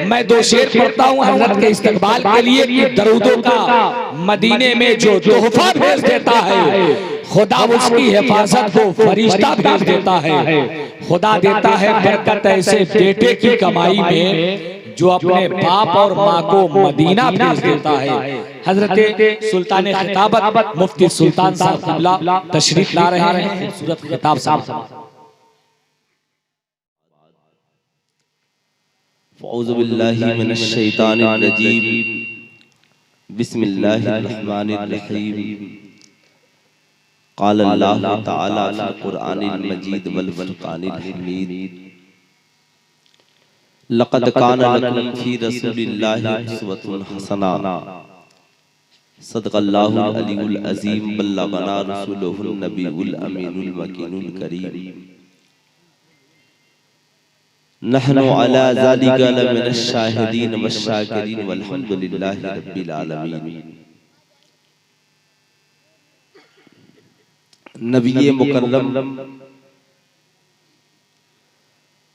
मैं दो शेर पढ़ता हूँ हजरत के इस्तकबाल के लिए कि दरूदों का मदीने में जो तोहफा भेज देता है खुदा उसकी हिफाजत को फरिश्ता भेज देता है। खुदा देता है बरकत ऐसे बेटे की कमाई में जो अपने बाप और माँ को मदीना भेज देता है। हजरत सुल्तान खिताबत मुफ्ती सुल्तान साहब क़िबला तशरीफ ला रहे हैं, खूबसूरत खिताब साहब। औज़ु बिल्लाहि मिनश शैतानिर रजीम, बिस्मिल्लाहिर रहमानिर रहीम। क़ाल अल्लाहु तआला फ़िल क़ुरआनिल मजीद वल फ़ुरक़ानिल हमीद, लक़द काना लकुम फ़ी रसूलिल्लाहि उस्वतुन हसना, सदक़ल्लाहुल अलीयुल अज़ीम, बल्लग़ना रसूलुहुन नबियुल अमीनुल मकीनुल करीम। नहनु अला ज़ालिका लमिनश शाहिदीन वश्शाकिरीन वल्हम्दुलिल्लाहि रब्बिल आलमीन। नबी मुकर्रम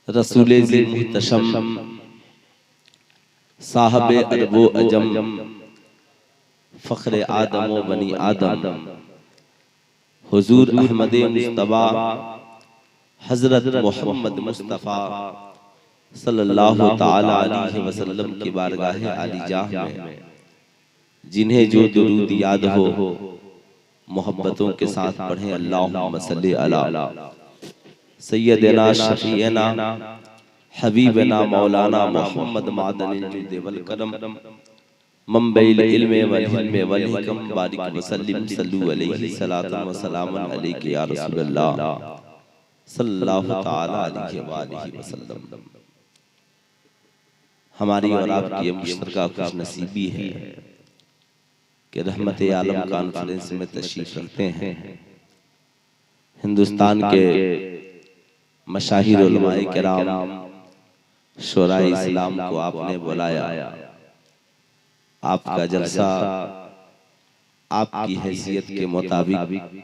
रसूले ज़ी मुहतशम साहबे अरबो अजम फ़ख्रे आदम व बनी आदम हुज़ूर अहमद मुस्तफ़ा हज़रत मोहम्मद मुस्तफ़ा सल्लल्लाहु ताला अलैहि वसल्लम की बारगाह आलिजाह में जिन्हें जो दुरूद याद हो मोहब्बतों के साथ पढ़ें। अल्लाहुम्मा सल्ली अला सय्यदना शफ़ीअना हबीबना मौलाना मोहम्मद मादनिल जुद वल करम मंबइल इल्म वल हिल्म वल हिकम बारिक वसल्लिम सल्लु अलैहि सलातन व सलामन अलैका या रसूलल्लाह सल्लल्लाहु ताला अलैहि वालिहि वसल्लम। हमारी और आपकी मुश्तरका खुश नसीबी है कि रहमत आलम कॉन्फ्रेंस में तशरीफ रखते हैं। हिंदुस्तान के मशाहिर उलमाए किराम शुराए इस्लाम को आपने बुलाया। आपका जलसा आपकी हैसियत के मुताबिक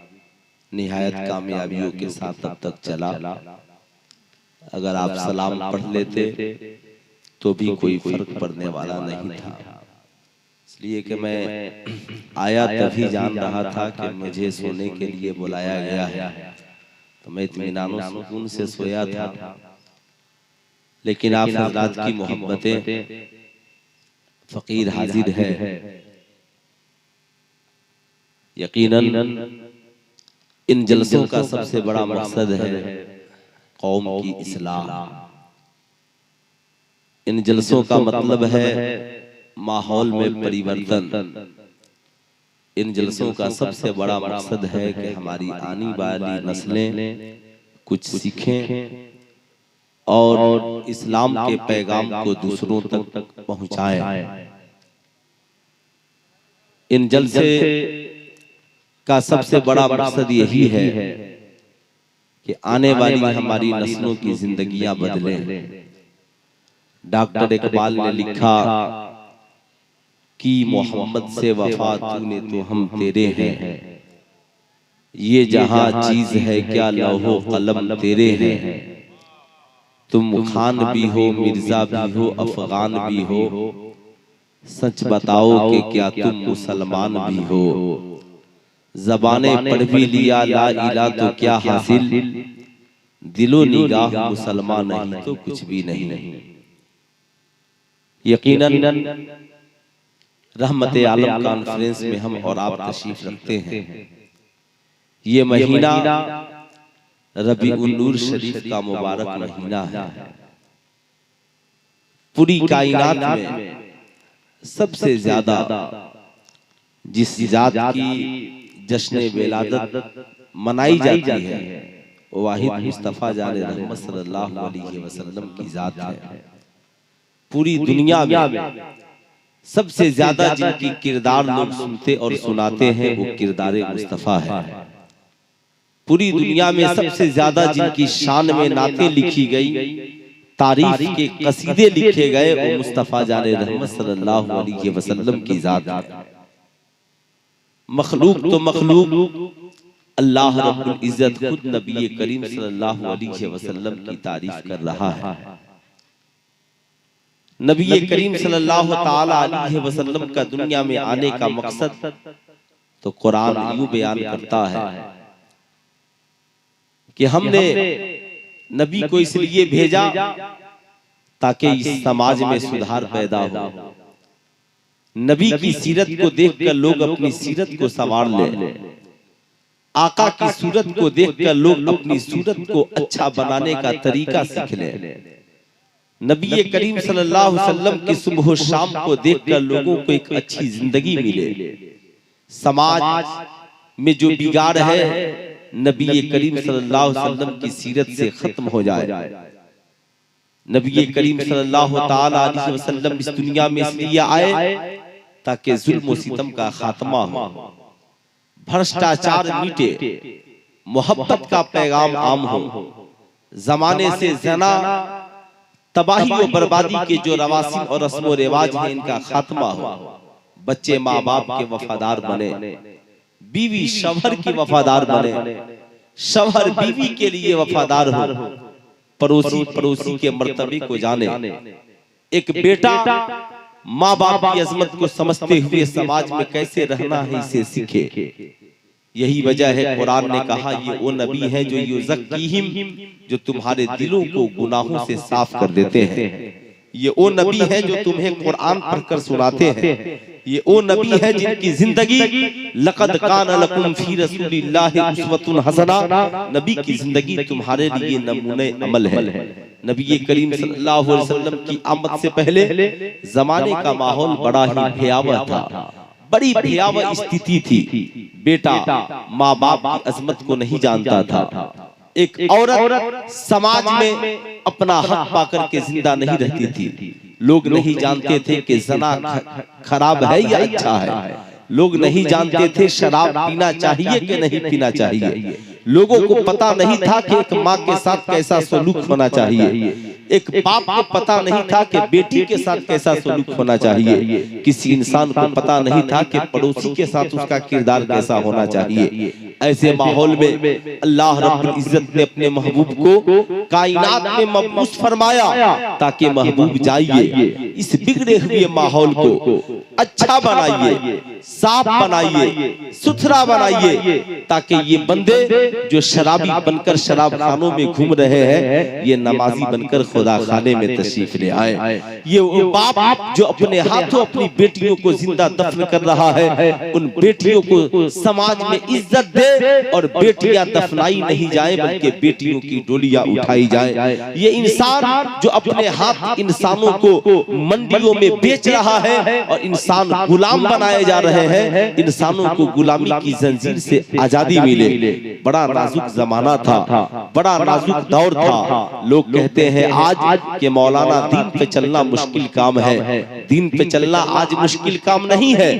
निहायत कामयाबियों के साथ तब तक चला। अगर आप सलाम पढ़ लेते तो भी कोई फर्क पड़ने वाला नहीं था, इसलिए कि मैं आया तभी जान रहा था कि मुझे सोने के लिए बुलाया गया है, तो मैं इत्मीनान और सुकून से सोया था। लेकिन आप हज़रात की मोहब्बतें, फ़कीर हाजिर है। यकीनन इन जलसों का सबसे बड़ा मकसद है कौम की इस्लाह। इन जलसों का मतलब है माहौल में परिवर्तन। इन जलसों का सबसे बड़ा मकसद है कि हमारी आने वाली नस्लें कुछ सीखें और इस्लाम के पैगाम को दूसरों तक पहुंचाएं। इन जलसे का सबसे बड़ा मकसद यही है कि आने वाली हमारी नस्लों की जिंदगियां बदलें। डॉक्टर इकबाल ने लिखा कि मोहम्मद से वफा तूने तो हम तेरे हैं, ये जहां चीज है क्या लौहो कलम तेरे हैं। तुम खान भी हो, मिर्जा भी हो, अफगान भी हो, सच बताओ कि क्या तुम मुसलमान भी हो। ज़बाने पढ़ भी लिया ला इला तो क्या हासिल, दिलो निगाह मुसलमान नहीं तो कुछ भी नहीं। यकीनन रहमत आलम कॉन्फ्रेंस में हम और आप तशरीफ रखते हैं। ये महीना रबीउन नूर शरीफ का मुबारक महीना है। पूरी कायनात में सबसे ज्यादा जिस जात की जश्न विलादत मनाई जाती है वो वाहिद मुस्तफ़ा जाने रहमत सल्लल्लाहु अलैहि वसल्लम की जात है। पूरी दुनिया में सबसे ज्यादा जिनकी किरदार लोग सुनते और सुनाते हैं वो किरदार मुस्तफ़ा है। पूरी दुनिया में सबसे ज्यादा जिनकी शान में नाते लिखी गई, तारीफ के कसीदे लिखे गए, वो मुस्तफ़ा जाने रहमत सल्लल्लाहु अलैहि वसल्लम की जात है। मखलूक तो मखलूक, अल्लाह रब्बुल इज्जत खुद नबी करीम सल्लल्लाहु अलैहि वसल्लम की तारीफ कर रहा है। नबी करीम सल्लल्लाहु ताला अलैहि वसल्लम का दुनिया में आने का मकसद तो कुरान यूं बयान करता है कि हमने नबी को इसलिए भेजा ताकि इस समाज में सुधार पैदा हो। नबी की सीरत को देखकर लोग अपनी सीरत को संवार ले, आका की सूरत को देखकर लोग अपनी सूरत को अच्छा बनाने का तरीका सीख ले। नबी करीम सल्लल्लाहु अलैहि वसल्लम की सुबह शाम को देखकर लोगों को एक अच्छी जिंदगी मिले। समाज में जो बिगाड़ है नबी करीम सल्लल्लाहु अलैहि वसल्लम की सीरत से खत्म हो जाए। नबी करीम सल्लल्लाहु ताला अलैहि वसल्लम इस दुनिया में इसलिए आए ताकि जुल्म और सितम का खात्मा हो, भ्रष्टाचार मिटे, मोहब्बत का पैगाम आम हो, जमाने से जना तबाही और बर्बादी के जो रवासिम और रस्म रिवाज है इनका खात्मा हो, बच्चे माँ बाप के वफादार बने, बीवी शवहर की वफादार बने, शवहर बीवी के लिए वफादार हो, पड़ोसी पड़ोसी के मर्तबे को जाने, एक बेटा माँ बाप की अजमत को समझते हुए समाज में कैसे रहना है इसे सीखे। यही वजह है कुरान ने कहा ये वो नबी है जो युज़क्कीहिम, जो तुम्हारे दिलों को गुनाहों से साफ कर देते हैं। ये वो नबी है जो तुम्हें कुरान पढ़कर सुनाते हैं। ये वो नबी है जिनकी जिंदगी लक़द कान लकुम फी रसूलिल्लाहि उस्वतुन हसना, नबी की जिंदगी तुम्हारे लिए नमूने अमल है। नबी करीम सल्लल्लाहु अलैहि वसल्लम की आमद से पहले जमाने का माहौल बड़ा ही भयावह था, बड़ी भयावह स्थिति थी। बेटा माँ बाप की अजमत को नहीं जानता था, एक औरत समाज में अपना हक पाकर के जिंदा नहीं रहती थी। लोग नहीं जानते थे कि जना खराब है या अच्छा है, लोग नहीं जानते थे शराब पीना चाहिए कि नहीं पीना चाहिए, लोगों को पता नहीं था कि एक माँ के साथ कैसा सलूक होना चाहिए, एक बाप को पता नहीं था कि बेटी के साथ कैसा सलूक होना चाहिए, किसी इंसान को पता नहीं था कि पड़ोसी के साथ उसका किरदार कैसा होना चाहिए। ऐसे माहौल में अल्लाह रब्बुल इज्जत ने अपने महबूब को कायनात में मबूस फरमाया ताकि महबूब जाइए इस बिगड़े हुए माहौल को अच्छा बनाइए, साफ बनाइए, सुथरा बनाइए, ताकि ये बंदे जो शराबी बनकर शराब खानों में घूम रहे हैं ये नमाजी बनकर खुदा खाने में तशरीफ ले आए। ये वो बाप जो अपने हाथों अपनी बेटियों को जिंदा दफन कर रहा है, उन बेटियों को समाज में इज्जत दे और बेटियां दफनाई नहीं जाए बल्कि बेटियों की डोलियां उठाई जाए। ये इंसान जो अपने हाथ इंसानों को मंडियों में बेच रहा है और इंसान गुलाम बनाए जा रहे हैं, इंसानों को गुलामी की जंजीर से आजादी मिले। बड़ा नाजुक जमाना था, बड़ा नाजुक दौर था। लोग कहते हैं आज के मौलाना दीन पे चलना मुश्किल काम है। दीन पे चलना आज मुश्किल काम नहीं है,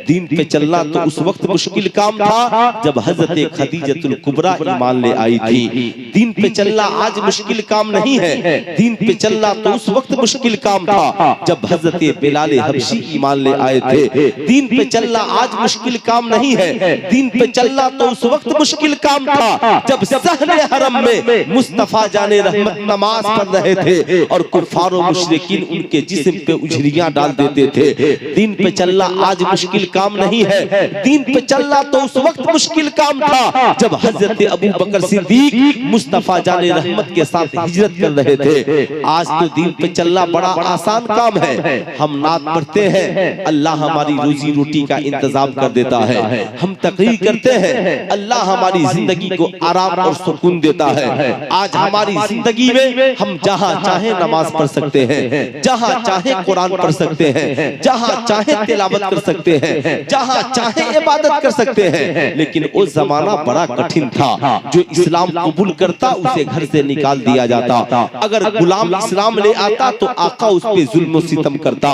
दीन पे चलना तो उस वक्त मुश्किल काम था जब हजरत खदीजतुल कुबरा ईमान ले आई थी। दीन पे चलना आज मुश्किल काम नहीं है, दीन पे चलना तो उस वक्त मुश्किल काम था जब हजरत बिलाल हबशी ईमान ले आए थे। दीन पे चलना आज मुश्किल काम नहीं है, दीन पे चलना तो उस वक्त मुश्किल काम था जब सहरे हरम में मुस्तफा जाने रहमत नमाज पढ़ रहे थे और कुफार और मुशरिकीन उनके जिस्म पे उजरियां डाल देते थे। दीन पे चलना आज मुश्किल काम नहीं है, दीन पे चलना तो उस वक्त मुश्किल काम था जब हजरत अबू बकर सिद्दीक मुस्तफा जाने रहमत के साथ हिजरत कर रहे थे। आज तो दीन पे चलना बड़ा आसान काम है। हम नात पढ़ते हैं, अल्लाह हमारी रोजी रोटी का इंतजाम कर देता है। हम तकरीर करते हैं, अल्लाह हमारी जिंदगी को आराम और सुकून देता है। आज हमारी जिंदगी में हम जहाँ चाहे नमाज पढ़ सकते हैं, जहाँ चाहे कुरान पढ़ सकते हैं, जहाँ चाहे तिलावत कर सकते हैं, जहाँ चाहे इबादत कर सकते हैं। लेकिन वो जमाना बड़ा कठिन था। जो इस्लाम कबूल करता उसे घर से निकाल दिया जाता, अगर गुलाम इस्लाम ले आता तो आका उस पे जुल्म सितम करता।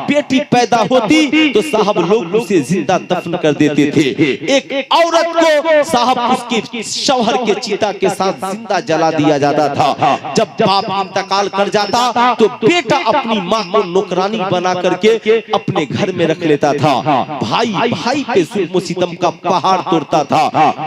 बेटी पैदा होती तो साहब लोग उसे जिंदा दफन कर देते थे। एक औरत को साहब उसके शौहर के चिता के साथ जिंदा जला दिया जाता था। जब बाप इंतकाल कर जाता तो बेटा अपनी माँ को नौकरानी बना करके अपने घर में रख लेता था। भाई भाई पे जुल्म सितम का पहाड़ तोड़ता था।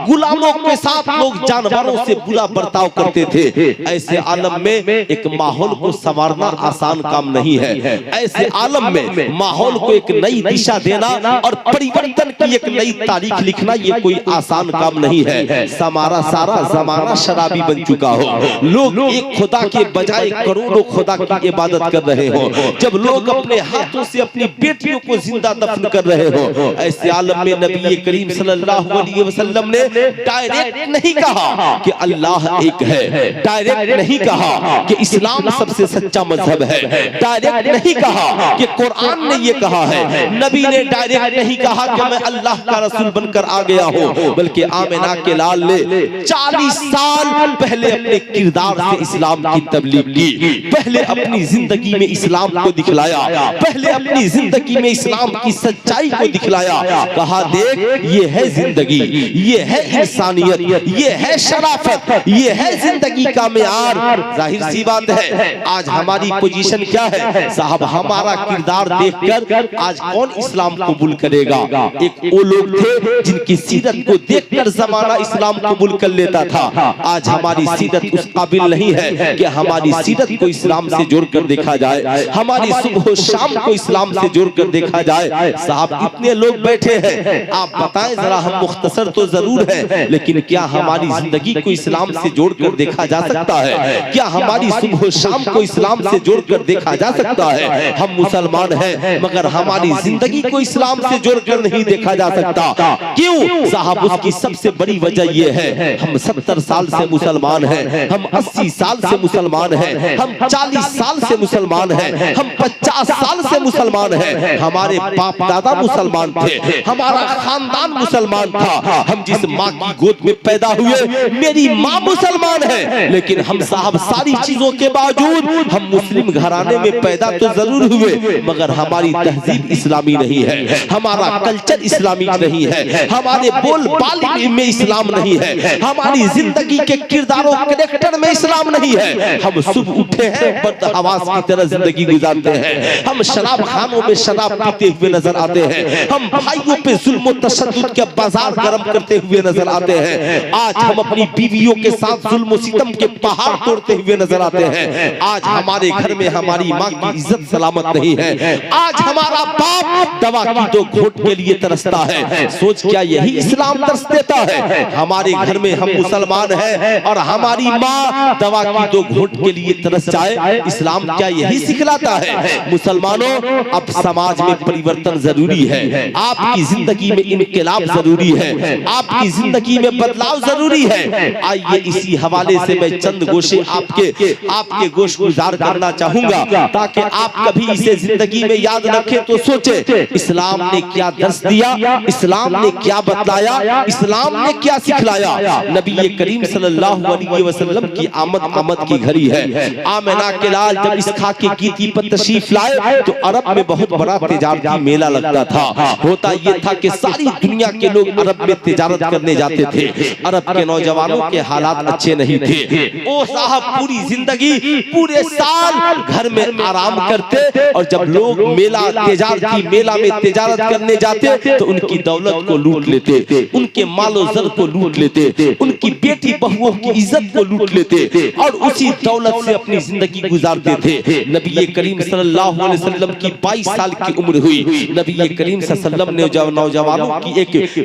गुलामों के साथ लोग जानवरों से बुरा बर्ताव करते थे। ऐसे आलम में एक माहौल को संवारना आसान काम नहीं है। ऐसे आलम में माहौल को एक नई दिशा देना और परिवर्तन की एक नई तारीख लिखना ये कोई आसान काम नहीं है। हमारा सारा जमाना शराबी बन चुका हो, लोग एक खुदा के बजाय करोड़ों खुदा की इबादत कर रहे हो, जब लोग अपने हाथों से अपनी बेटियों को जिंदा दफन कर रहे हो। ऐसे आलम में नबी करीम सल्लल्लाहु अलैहि वसल्लम ने डायरेक्ट नहीं कहा कि अल्लाह एक है, डायरेक्ट नहीं कहा कि इस्लाम सबसे सच्चा मजहब है, डायरेक्ट नहीं कहा कि कुरान ने ये कहा है, नबी ने डायरेक्ट नहीं कहा कि मैं अल्लाह का रसूल बनकर आ गया हूँ, बल्कि आमिना के लाल ने 40 साल पहले अपने किरदार से इस्लाम की तबलीग की, पहले अपनी जिंदगी में इस्लाम को दिखलाया, पहले अपनी जिंदगी में इस्लाम की सच्चाई को दिखलाया। कहा देख ये है जिंदगी, ये है इंसानियत, ये है शराफत, ये है जिंदगी का मेयार। जाहिर सी बात है आज हमारी पोजीशन क्या है साहब, हमारा किरदार देखकर आज कौन इस्लाम कबूल करेगा। एक वो लोग थे जिनकी सीरत को देखकर जमाना इस्लाम कबूल कर लेता था। आज हमारी सीरत उस काबिल नहीं है कि हमारी सीरत को इस्लाम से जोड़कर देखा जाए, हमारी सुबह शाम को इस्लाम से जोड़कर देखा जाए। साहब इतने लोग बैठे हैं, आप बताएं जरा, हम मुख्तसर तो जरूर है लेकिन क्या हमारी जिंदगी को इस्लाम से जोड़कर देखा जा सकता है? क्या हमारी सुबह शाम को इस्लाम से जोड़कर देखा जा सकता है? हम मुसलमान हैं मगर हमारी जिंदगी को इस्लाम से जोड़कर नहीं देखा जा सकता। क्यों साहब? उसकी सबसे बड़ी वजह यह है हम 70 साल से मुसलमान हैं, हम 80 साल से मुसलमान हैं, हम 40 साल से मुसलमान हैं, हम 50 साल से मुसलमान हैं। हमारे बाप दादा मुसलमान थे, हमारा खानदान मुसलमान था, हम जिस माँ की गोद में पैदा हुए मेरी माँ मुसलमान है, लेकिन हम साहब सारी चीजों के बावजूद हम मुस्लिम घराने में पैदा तो जरूर हुए मगर हमारी तहजीब इस्लामी नहीं है, हमारा कल्चर इस्लामी नहीं है, हमारे बोल बाल में इस्लाम नहीं है, हमारी जिंदगी के किरदारों कैरेक्टर में इस्लाम नहीं है। हम सुबह उठे हैं बदहवास की तरह जिंदगी गुजारते हैं, हम शराब खानों में शराब पीते हुए नजर आते हैं, हम भाइयों पे जुल्म तशद्दुद के बाजार गर्म करते हुए नजर आते हैं। आज हम अपनी बीवियों के साथ जुल्म सितम के पहाड़ तोड़ते हुए नजर आते हैं। आज हमारे घर में हमारी माँ की इज्जत सलामत नहीं है, आज हमारा बाप दवा की 2 घूंट के लिए तरसता है। सोच क्या यही इस्लाम तरस देता है? हमारे घर में हम मुसलमान हैं और हमारी माँ दवा की 2 घूंट के लिए तरस जाए, इस्लाम क्या यही सिखलाता है? मुसलमानों अब समाज में परिवर्तन जरूरी है, आपकी जिंदगी में इनकलाब जरूरी है, आपकी जिंदगी में बदलाव जरूरी है। आइए इसी हवाले से मैं चंद गोशे आपके गोश गुजार करना चाहूंगा ताकि आप कभी इसे जिंदगी में याद रखें तो सोचे इस्लाम ने क्या दर्स दिया, इस्लाम ने क्या बतलाया, इस्लाम ने क्या सिखलाया। नबी करीम सल्लल्लाहु अलैहि वसल्लम की आमद की घड़ी है। आमिना के लाल जब इस खाके गीती पर तशरीफ लाए तो अरब में बहुत बड़ा तिजारती मेला लगता था। होता ये था कि सारी दुनिया के लोग अरब में तिजारत करने जाते थे। अरब के नौजवानों के हालात अच्छे नहीं थे, ओ साहब पूरी जिंदगी पूरे साल घर में आराम करते और जब लोग मेला में तिजारत करने जाते तो उनकी दौलत को लूट लेते, उनके मालो जर को लूट लेते, उनकी बेटी बहुओं की इज्जत को लूट लेते और उसी दौलत से अपनी जिंदगी गुजारते थे। नबी करीम सल्लल्लाहु अलैहि वसल्लम की 22 साल की उम्र हुई। नबी करीम सल्लल्लाहु अलैहि वसल्लम ने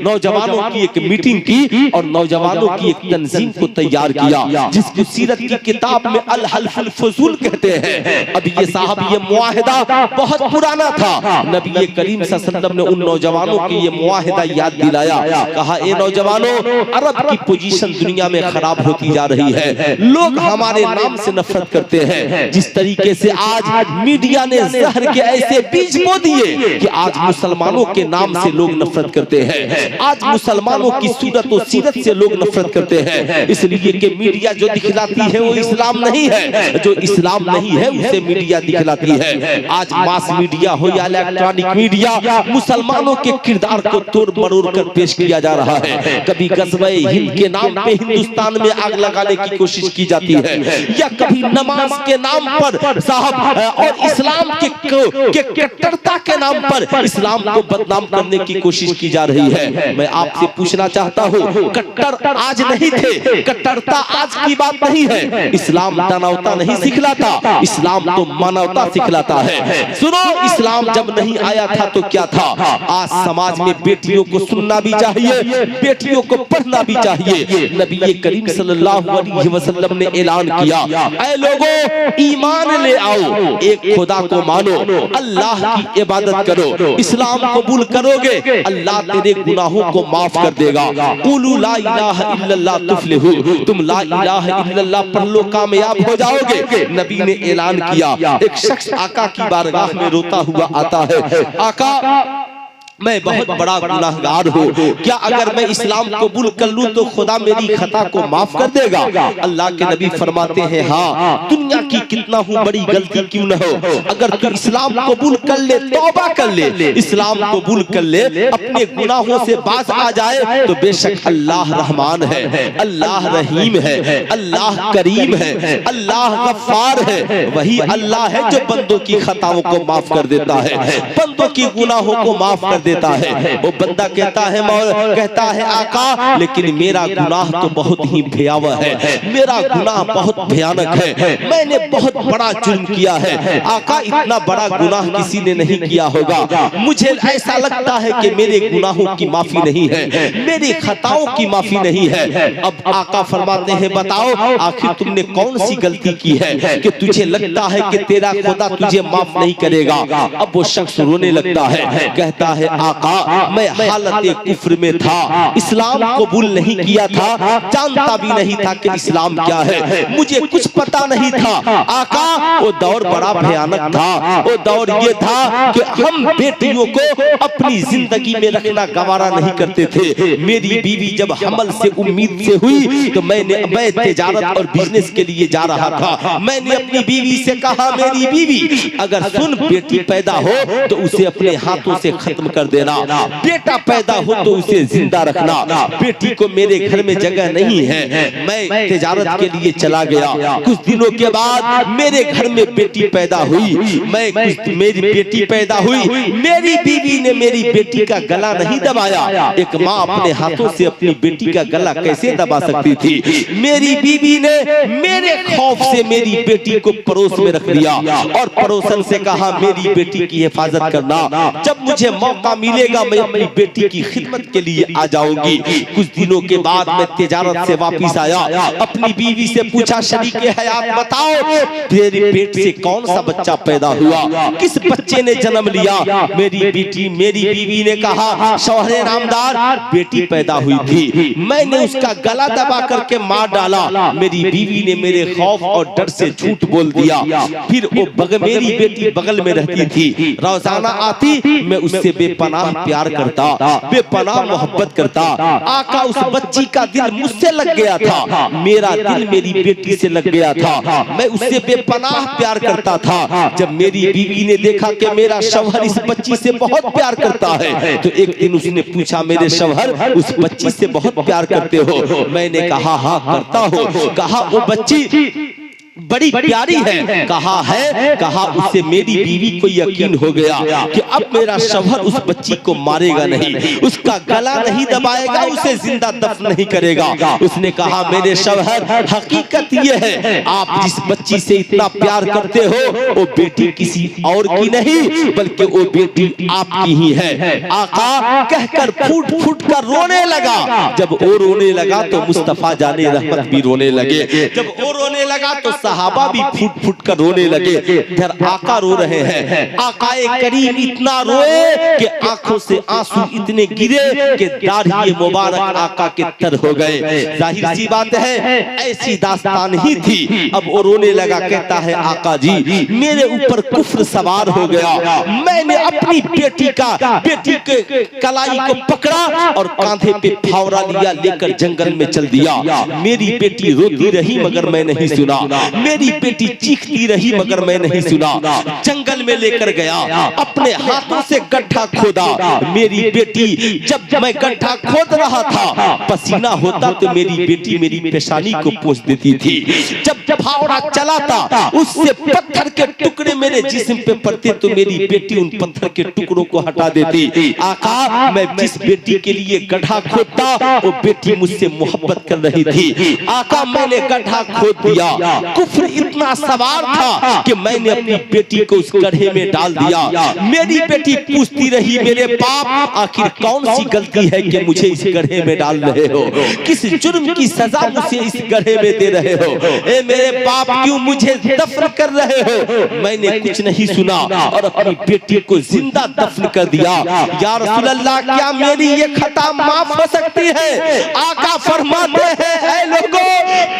नौजवानों की एक मीटिंग की और नौजवानों की एक तंजीम को तैयार किया जिसको सीरत की किताब में अल हल्फुल फजूल कहते हैं। अब ये साहब ये मुआहिदा बहुत पुराना था। नबी करीम सल्लल्लाहु अलैहि वसल्लम ने उन नौजवानों को ये मुआहिदा याद दिलाया, कहा ए नौजवानों, अरब की पोजीशन दुनिया में खराब होती जा रही है, लोग हमारे नाम से नफरत करते हैं। जिस तरीके से आज मीडिया ने जहर के ऐसे बीज बो दिए कि आज मुसलमानों के नाम से लोग नफरत करते हैं, आज मुसलमानों की सूरत और सीरत से लोग नफरत करते हैं, इसलिए कि मीडिया जो दिखलाती है वो इस्लाम नहीं है, जो इस्लाम नहीं है उसे मीडिया दिखलाती है। आज मास मीडिया हो या इलेक्ट्रॉनिक मीडिया मुसलमानों के किरदार को तोड़ मरोड़ कर पेश किया जा रहा है। कभी गज़वे हिंद के नाम पे हिंदुस्तान में आग लगाने की कोशिश की जाती है, या कभी नमाज के नाम पर साहब और इस्लाम के कट्टरता के नाम पर इस्लाम को बदनाम करने की कोशिश की जा रही है। मैं आपसे पूछना चाहता हूँ, कट्टर आज नहीं थे, कट्टरता आज की बात नहीं है। इस्लाम दानवता नहीं सिखलाता, इस्लाम तो मानवता सिखलाता है। सुनो, इस्लाम जब नहीं आया था तो क्या था? आज समाज में बेटियों को सुनना भी चाहिए, बेटियों को पढ़ना भी चाहिए। नबी करीम सल्लल्लाहु अलैहि वसल्लम ने ऐलान किया, ऐ लोगों ईमान ले आओ, एक खुदा को मानो, अल्लाह की इबादत करो, इस्लाम कबूल करोगे अल्लाह तेरे गुनाहों को माफ कर देगा। कुलू ला इलाहा इल्लल्लाह तुफ्लिहू, तुम ला इलाहा इल्लल्लाह पढ़ लो कामयाब हो जाओगे। नबी ने ऐलान किया। एक शख्स आका की बारगाह में रोता हुआ आता है, आका मैं बहुत बड़ा गुनाहगार हूँ, क्या अगर मैं इस्लाम कबूल कर लूं तो खुदा मेरी खता को माफ कर देगा? अल्लाह के नबी फरमाते हैं, हाँ, दुनिया की कितना हूँ बड़ी गलती क्यों न हो, अगर तू इस्लाम कबूल कर ले, तौबा कर ले, इस्लाम कबूल कर ले, अपने गुनाहों से बाज आ जाए तो बेशक अल्लाह रहमान है, अल्लाह रहीम है, अल्लाह करीम है, अल्लाह गफ्फार है। वही अल्लाह है जो बंदों की खताओं को माफ कर देता है, बंदों की गुनाहों को माफ कर देता है। वो बंदा कहता है आका, लेकिन मेरा गुनाह तो बहुत ही भयावह है, मेरा गुनाह बहुत भयानक है, मैंने बहुत बड़ा जुर्म किया है। आका, इतना बड़ा गुनाह किसी ने नहीं किया होगा, मुझे ऐसा लगता है कि मेरे गुनाहों की माफी नहीं है, मेरी खताओं की माफी नहीं है। अब आका फरमाते हैं, बताओ आखिर तुमने कौन सी गलती की है कि तुझे लगता है कि तेरा खुदा तुझे माफ नहीं करेगा? अब वो शख्स रोने लगता है, कहता है, आका मैं हालत कुफ्र में था, इस्लाम कबूल नहीं किया था, जानता भी नहीं था कि इस्लाम क्या है, मुझे कुछ पता नहीं था। आका वो दौर बड़ा भयानक था, वो दौर ये था कि हम बेटियों को अपनी जिंदगी में रखना गवारा नहीं करते थे। मेरी बीवी जब हमल से उम्मीद से हुई तो मैं तिजारत और बिजनेस के लिए जा रहा था। मैंने अपनी बीवी से कहा, मेरी बीवी अगर सुन बेटी पैदा हो तो उसे अपने हाथों से खत्म कर देना, बेटा पैदा हो तो उसे जिंदा रखना, बेटी को मेरे घर में जगह नहीं है। मैं तिजारत के लिए चला गया, कुछ दिनों के बाद मेरे घर में बेटी पैदा हुई, मेरी बेटी पैदा हुई, मेरी बीवी ने मेरी बेटी का गला नहीं दबाया। एक माँ अपने हाथों से अपनी बेटी का गला कैसे दबा सकती थी? मेरी बीवी ने मेरे खौफ से मेरी बेटी को पड़ोस में रख दिया और पड़ोसन से कहा, मेरी बेटी की हिफाजत करना, जब मुझे मौका मिलेगा मैं अपनी बेटी की खिदमत के लिए आ जाऊंगी। कुछ दिनों के बाद मैं तिजारत से वापस आया, अपनी बीवी से पूछा, शरीके हयात बताओ तेरे पेट से कौन सा बच्चा पैदा हुआ, किस बच्चे ने जन्म लिया? मेरी बीवी ने कहा, शौहरे नामदार बेटी पैदा हुई थी, मैंने उसका गला दबा करके मार डाला। मेरी बीवी ने मेरे खौफ और डर से झूठ बोल दिया। फिर वो मेरी बेटी बगल में रहती थी, रोजाना आती, मैं उससे बेपनाह प्यार करता, बेपनाह मोहब्बत करता। आका उस बच्ची का दिल मुझसे लग गया था, मेरा दिल मेरी बेटी से लग गया था, मैं उससे बेपनाह प्यार करता था। जब मेरी बीवी ने देखा कि मेरा शौहर इस बच्ची से बहुत प्यार करता है तो एक दिन उसने पूछा, मेरे शौहर उस बच्ची से बहुत प्यार करते हो? मैंने कहा, हाँ करता हूँ। कहा, वो बच्ची बड़ी प्यारी है? कहा है। कहा, उससे मेरी बीवी को यकीन हो गया कि अब मेरा शौहर उस बच्ची को मारेगा नहीं, उसका गला नहीं दबाएगा, उसे जिंदा दफन नहीं करेगा। उसने कहा, मेरे शौहर हकीकत ये है, आप जिस बच्ची से इतना प्यार करते हो वो बेटी किसी और की नहीं बल्कि वो बेटी आपकी ही है। आका कहकर फूट फूट कर रोने लगा। जब वो रोने लगा तो मुस्तफा जाने रहमत भी रोने लगे। जब वो रोने लगा तो सहाबा भी फूट फूट कर रोने लगे। इधर आका रो रहे हैं। आकाए करीम इतना रोए कि आंखों से आंसू इतने गिरे कि दाढ़ी मुबारक आका के तर हो गए। जाहिर सी बात है ऐसी दास्तान ही थी। अब वो रोने लगा, कहता है आका जी मेरे ऊपर कुफ्र सवार हो गया। मैंने अपनी बेटी के कलाई को पकड़ा और कांधे पे फावड़ा लिया, लेकर जंगल में चल दिया। मेरी बेटी रोती रही मगर मैं नहीं सुना। मेरी बेटी चीखती रही मगर मैं नहीं सुना। जंगल में लेकर गया, अपने हाथों से गड्ढा खोदा। मेरी बेटी जब मैं गड्ढा खोद रहा था, पसीना होता तो मेरी बेटी मेरी पेशानी को पोंछ देती थी। जब फावड़ा चलाता उससे पत्थर के टुकड़े मेरे जिस्म पे पड़ते तो मेरी बेटी उन पत्थर के टुकड़ों को हटा देती। आका, मैं जिस बेटी के लिए गड्ढा खोदता वो बेटी मुझसे मोहब्बत कर रही थी। आका, मैंने गड्ढा खोद दिया। कुफ्र इतना सवार था कि मैंने अपनी बेटी को उस गड्ढे में डाल दिया। मेरी बेटी पूछती रही, मेरे बाप आखिर कौन सी गलती है कि मुझे इस गड्ढे में डाल रहे हो? किस जुर्म की सजा मुझे इस गड्ढे में दे रहे हो? ए मेरे बाप, क्यों मुझे दफन कर रहे हो? मैंने कुछ नहीं सुना और अपनी बेटी को जिंदा दफन कर दिया। या रसूल अल्लाह, क्या मेरी ये खता माफ हो सकती है? आका फरमाते हैं, ऐ लोगों,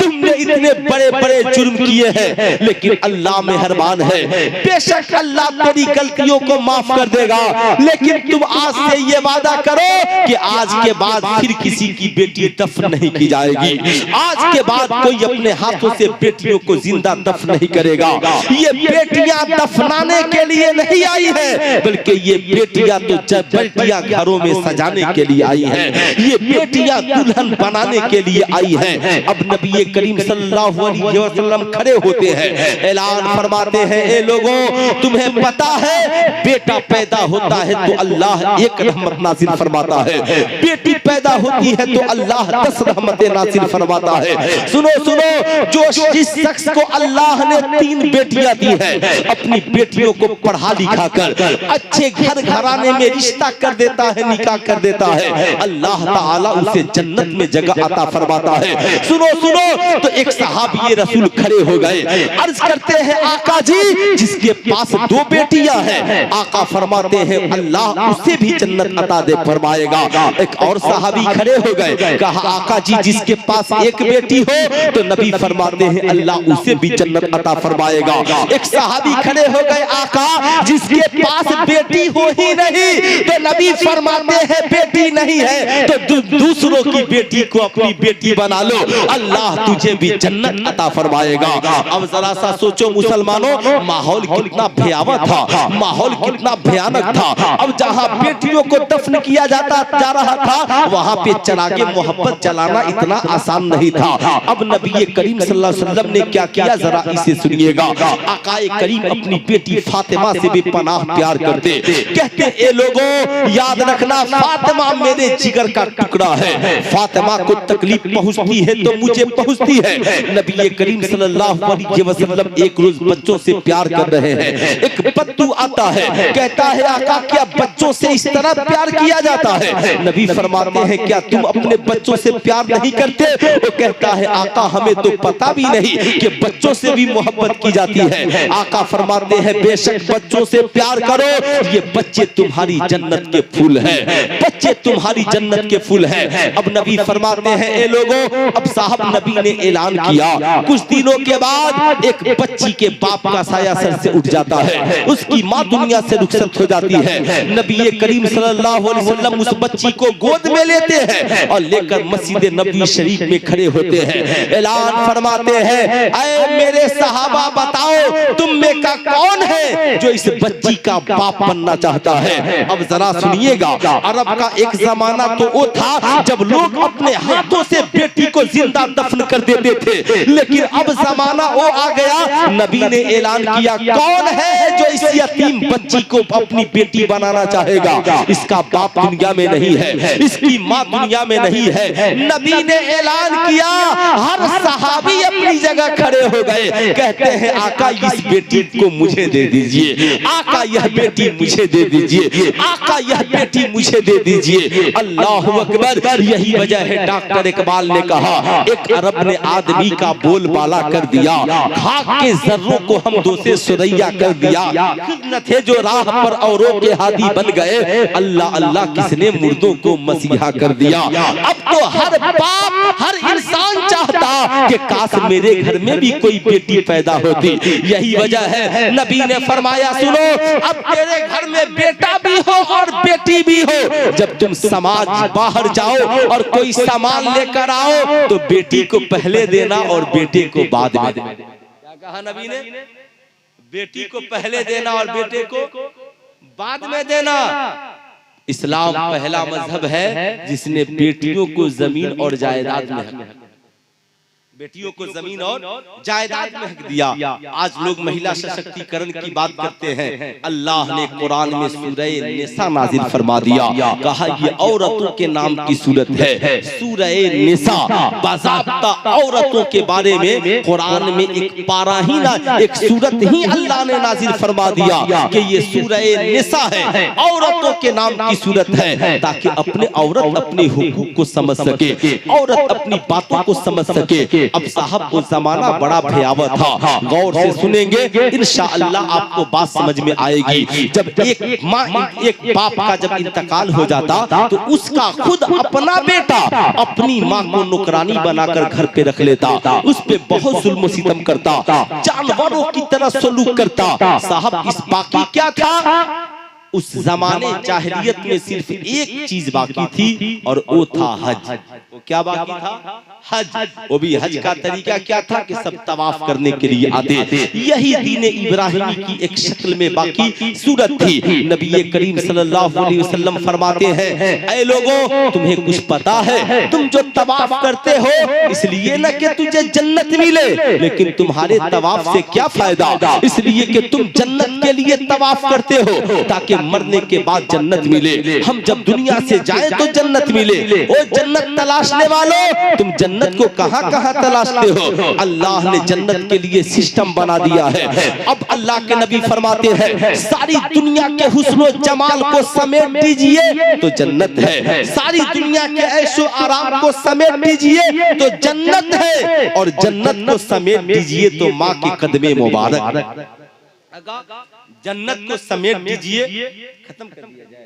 तुमने इतने बड़े बड़े जुर्म किए हैं लेकिन अल्लाह मेहरबान है। बेशक अल्लाह तेरी गलतियों को माफ कर देगा, लेकिन तुम आज से ये वादा करो कि आज के बाद फिर किसी की बेटी दफन नहीं की जाएगी। आज के बाद कोई अपने हाथों से बेटियों को जिंदा दफन नहीं करेगा। ये बेटियां दफनाने के लिए नहीं आई है, बल्कि ये बेटियां तो बेटियां घरों में सजाने के लिए आई हैं। ये बेटियां दुल्हन बनाने के लिए आई हैं। अब नबी करीम सल्लल्लाहु अलैहि वसल्लम खड़े होते हैं, ऐलान फरमाते हैं, ए लोगों, तुम्हें पता है बेटा पैदा होता है तो अल्लाह एक रहमत नाज़िल फरमाता है, बेटी पैदा होती है तो अल्लाह 10 रहमतें नाज़िल फरमाता है। सुनो सुनो, जो जिस शख्स को अल्लाह ने 3 बेटियां दी है, अपनी बेटियों को पढ़ा लिखा कर अच्छे घर घराने में रिश्ता कर देता है, निकाह कर देता है, अल्लाह ताला उसे जन्नत में जगह अता फरमाता है। सुनो सुनो, तो एक सहाबी रसूल खड़े हो गए, अर्ज करते हैं, आका जी, जिसके पास 2 बेटियां हैं, आका फरमाते हैं अल्लाह उसे भी जन्नत अता दे फरमाएगा। एक और सहाबी खड़े हो गए, कहा, आका जी, जिसके पास 1 बेटी हो तो नबी फरमाते हैं अल्लाह उसे भी जन्नत अता फरमाएगा। एक सहाबी खड़े हो गए, आका, जिसके पास बेटी हो ही नहीं तो नबी फरमाते हैं बेटी नहीं है तो दूसरों की बेटी को अपनी बेटी बना लो, अल्लाह तुझे भी जन्नत अता फरमाएगा। अब जरा सा सोचो मुसलमानों, माहौल कितना भयावह था, माहौल कितना भयानक था। अब जहां बेटियों को दफन किया जा रहा था, वहां पे चरागे मोहब्बत जलाना इतना आसान नहीं था। अब नबी करीम सल्लल्लाहु अलैहि वसल्लम ने क्या किया, जरा इसे सुनिएगा। आकाए करीम अपनी बेटी फातिमा से भी पनाह प्यार करते, कहते, ए लोगों, याद रखना, फातिमा मेरे जिगर का टुकड़ा है। फातिमा को तकलीफ पहुंचती है तो मुझे पहुंचती है। नबी करीम सल्लल्लाहु अलैहि वसल्लम एक रोज बच्चों से प्यार कर रहे हैं, एक बच्चू आता है, कहता है, आका, क्या बच्चों से इस तरह प्यार किया जाता है? नबी फरमाते हैं, क्या तुम अपने बच्चों से प्यार नहीं करते? वो कहता है, आका, हमें तो पता भी नहीं कि बच्चों से भी मोहब्बत की जाती है। आका फरमाते हैं, बेशक बच्चों से प्यार करो, ये बच्चे तुम्हारी जन्नत के फूल हैं, बच्चे तुम्हारी जन्नत के फूल हैं। अब नबी फरमाते हैं, ए लोगों, अब साहब नबी ने ऐलान किया, कुछ दिनों के बाद एक बच्ची के बाप का साया सर से उठ जाता है, उसकी माँ दुनिया से रुखसत हो जाती है। नबी करीम सल्लल्लाहु अलैहि वसल्लम उस बच्ची को गोद में लेते हैं और लेकर मस्जिद नबी शरीफ में खड़े होते हैं, ऐलान फरमाते हैं, ऐ मेरे सहाबा, बताओ तुम में का कौन है जो इस बच्ची का बाप बनना चाहता है? अब जरा सुनिएगा, अरब का एक जमाना तो वो था जब लोग अपने हाथों से बेटी को जिंदा दफन कर देते थे, लेकिन अब जमाना वो आ गया, नबी ने ऐलान किया, कौन है जो इस यतीम बच्ची को अपनी बेटी बनाना चाहेगा? इसका बाप दुनिया में नहीं है, इसकी माँ दुनिया में नहीं है। नबी ने ऐलान किया, हर सहाबी अपनी जगह खड़े हो गए, कहते हैं, आका, इस बेटी को मुझे दे दीजिए, आका, यह बेटी मुझे दे दीजिए, आका, यह बेटी मुझे दे दीजिए। अल्लाह अकबर। यही वजह है, डॉक्टर इकबाल ने कहा, एक अरब ने आदमी का बोलबाला कर दिया, खाक के जर्रों को हम दो से सुरैया कर दिया, खुद न थे जो राह पर औरों के हादी बन गए, अल्लाह अल्लाह किसने मुर्दों को मसीहा कर दिया। अब तो हर बाप, हर इंसान चाहता कि काश मेरे घर में भी कोई बेटी पैदा होती। यही वजह है, नबी ने फरमाया, सुनो, अब तेरे घर में बेटा भी हो और बेटी भी हो, जब तुम समाज बाहर जाओ और कोई सामान लेकर आओ तो बेटी को पहले देना और बेटे को बाद में देना। कहा नबी ने, बेटी को पहले देना और बेटे को बाद में देना। इस्लाम पहला मजहब है जिसने बेटियों को जमीन और जायदाद में हक, बेटियों को जमीन और जायदाद में हक दिया। आज लोग महिला सशक्तिकरण की बात करते हैं। अल्लाह ने कुरान में सूरह निसा नाजिल फरमा दिया, कहा ये औरतों के नाम की सूरत है। सूरह निसा बाज़ाब्ता औरतों के बारे में कुरान में एक पारा ही ना, एक सूरत ही अल्लाह ने नाजिल फरमा दिया कि ये सूरह निसा है, औरतों के नाम की सूरत है, ताकि अपने औरत अपने हुकूक को समझ सके, औरत अपनी बातों को समझ सके। अब साहब वो जमाना बड़ा भयावह था, गौर से सुनेंगे इंशाअल्लाह आपको बात समझ में आएगी। जब एक माँ एक बाप का जब इंतकाल हो जाता तो उसका खुद अपना बेटा अपनी माँ को नौकरानी बनाकर घर पे रख लेता, उस पे बहुत जुल्म सितम करता, जानवरों की तरह सलूक करता। साहब इस बाकी क्या था? उस जमाने जाहिलियत में सिर्फ एक चीज बाकी थी और वो था हज। वो क्या बाकी था? हज। वो भी हज का तरीका क्या था कि सब तवाफ करने के लिए आते। यही दीन इब्राहिमी की एक शक्ल में बाकी सूरत थी। नबी करीम सल्लल्लाहु अलैहि वसल्लम फरमाते हैं, ऐ लोगों तुम्हें कुछ पता है? तुम जो तवाफ करते हो इसलिए न कि तुझे जन्नत मिले, लेकिन तुम्हारे तवाफ से क्या फायदा? इसलिए कि तुम जन्नत के लिए तवाफ करते हो ताकि मरने के बाद जन्नत मिले। हम जब दुनिया से जाएं तो जन्नत मिले। ओ जन्नत तलाशने वालों, तुम जन्नत को कहां-कहां तलाशते हो? अल्लाह ने जन्नत के लिए सिस्टम बना दिया है। अब अल्लाह के नबी फरमाते हैं, सारी दुनिया के हुस्न जमाल को समेट दीजिए तो जन्नत है, सारी दुनिया के ऐशो आराम को समेट दीजिए तो जन्नत है, और जन्नत को समेट दीजिए तो माँ के कदमे मुबारक। जन्नत को समेट दीजिए, खत्म कर दिया जाए,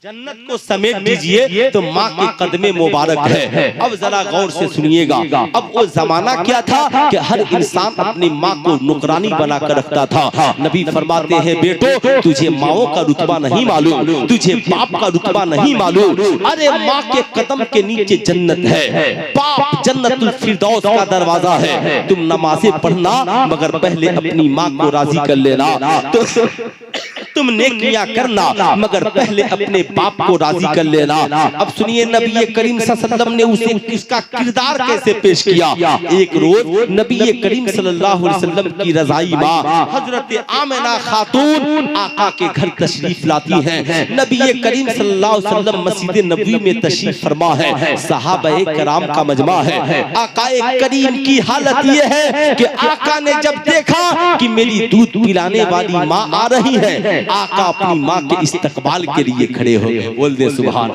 जन्नत को समेट दीजिए तो माँ के कदमे मुबारक है। अब जरा गौर से सुनिएगा, अब वो जमाना क्या था कि हर इंसान अपनी माँ को नौकरानी बनाकर रखता था। नबी फरमाते हैं, बेटो तुझे माओ का रुतबा नहीं मालूम, तुझे बाप का रुतबा नहीं मालूम। अरे माँ के कदम के नीचे जन्नत है, बाप जन्नतुल फिरदौस का दरवाजा है। तुम नमाज़ें पढ़ना मगर पहले अपनी माँ को राजी कर लेना, तो तुम नेकियां करना मगर पहले अपने बाप को राजी कर लेना। अब सुनिए नबी करीम सल्लल्लाहु अलैहि वसल्लम ने उसे उसका किरदार कैसे पेश किया। एक रोज नबी करीम सल्लल्लाहु अलैहि वसल्लम की रज़ाई माँ हजरत आमिना खातून आका के घर तशरीफ लाती हैं। नबी करीम सल्लल्लाहु अलैहि वसल्लम मस्जिद नबवी में तशरीफ फरमा है, सहाबाए कराम का मजमा है। आका करीम की हालत ये है कि आका ने जब देखा कि मेरी दूध पिलाने वाली माँ आ रही है, आका अपनी माँ के इस्तकबाल के लिए खड़े हो गए। बोल दे सुभान।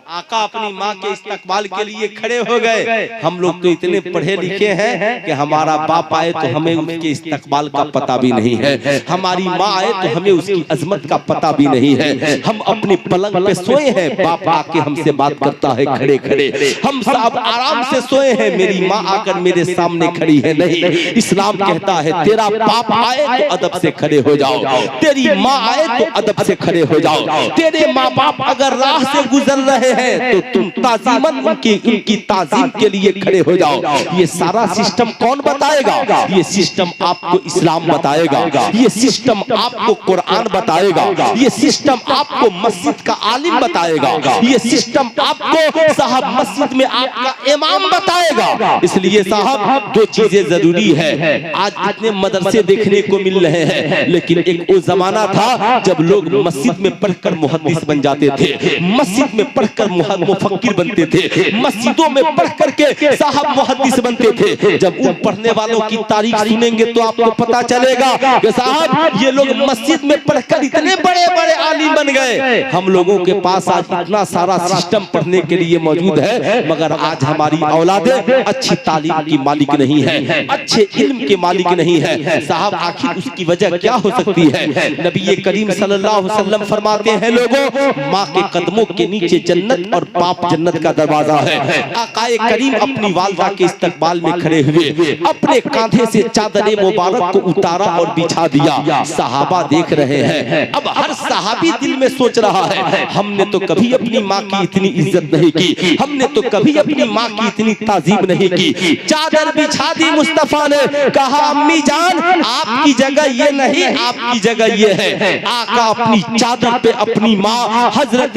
आका अपनी माँ के इस्तकबाल के लिए खड़े हो गए। हम लोग तो इतने पढ़े लिखे हैं कि हमारा बाप आए तो हमें उसके इस्तकबाल का पता भी नहीं है, हमारी माँ आए तो हमें उसकी अजमत का पता भी नहीं है। हम अपने पलंग पे सोए हैं, बाप आके हमसे बात करता है खड़े खड़े, हम सब आराम से सोए हैं, मेरी माँ आकर मेरे सामने खड़ी है। नहीं, इस्लाम कहता है तेरा बाप आए तो अदब से खड़े हो जाओ, तेरी माँ आए तो अदब से खड़े हो जाओ। तेरे माँ बाप अगर राह से गुजर रहे हैं तो तुम ताजीमन उनकी ताजीम के लिए खड़े हो जाओ। ये सारा सिस्टम कौन बताएगा? ये सिस्टम आपको इस्लाम बताएगा, ये सिस्टम आपको कुरान बताएगा, ये सिस्टम आपको मस्जिद का आलिम बताएगा, ये सिस्टम आपको साहब मस्जिद में आपका इमाम बताएगा। इसलिए साहब दो चीजें जरूरी है। आज इतने मदरसे देखने को मिल रहे हैं, लेकिन एक वो जमाना था जब लोग मस्जिद में पढ़कर मुहद्दिस बन जाते थे, मस्जिद में पढ़कर मुफक्किर बनते थे, मस्जिदों में पढ़ करके साहब मुहद्दिस बनते थे। जब उन पढ़ने वालों की तारीख सुनेंगे तो आपको पता चलेगा कि साहब ये लोग मस्जिद में पढ़कर इतने बड़े बड़े आलिम बन गए। हम लोगों के पास आज इतना सारा सिस्टम पढ़ने के लिए मौजूद है, मगर आज हमारी औलादें अच्छी तालीम की मालिक नहीं है, अच्छे इल्म के मालिक नहीं है। साहब आखिर उसकी वजह क्या हो सकती है? नबी करीम सल्लल्लाहु अलैहि वसल्लम फरमाते हैं, लोगों माँ के कदमों के नीचे जन्नत और बाप जन्नत का दरवाजा है। आकाए करीम अपनी वालदा के इस्तकबाल में खड़े हुए अपने कांधे से चादर मुबारक को उतारा और बिछा दिया। सहाबा देख रहे हैं। अब हर सहाबी दिल दिल में सोच रहा है, हमने तो कभी अपनी माँ की इतनी इज्जत नहीं की, हमने तो कभी अपनी माँ की इतनी ताजीम नहीं की। चादर बिछा दी मुस्तफा ने, कहा अम्मी जान आपकी जगह ये नहीं, आपकी जगह ये है। आका अपनी चादर पे अपनी माँ हजरत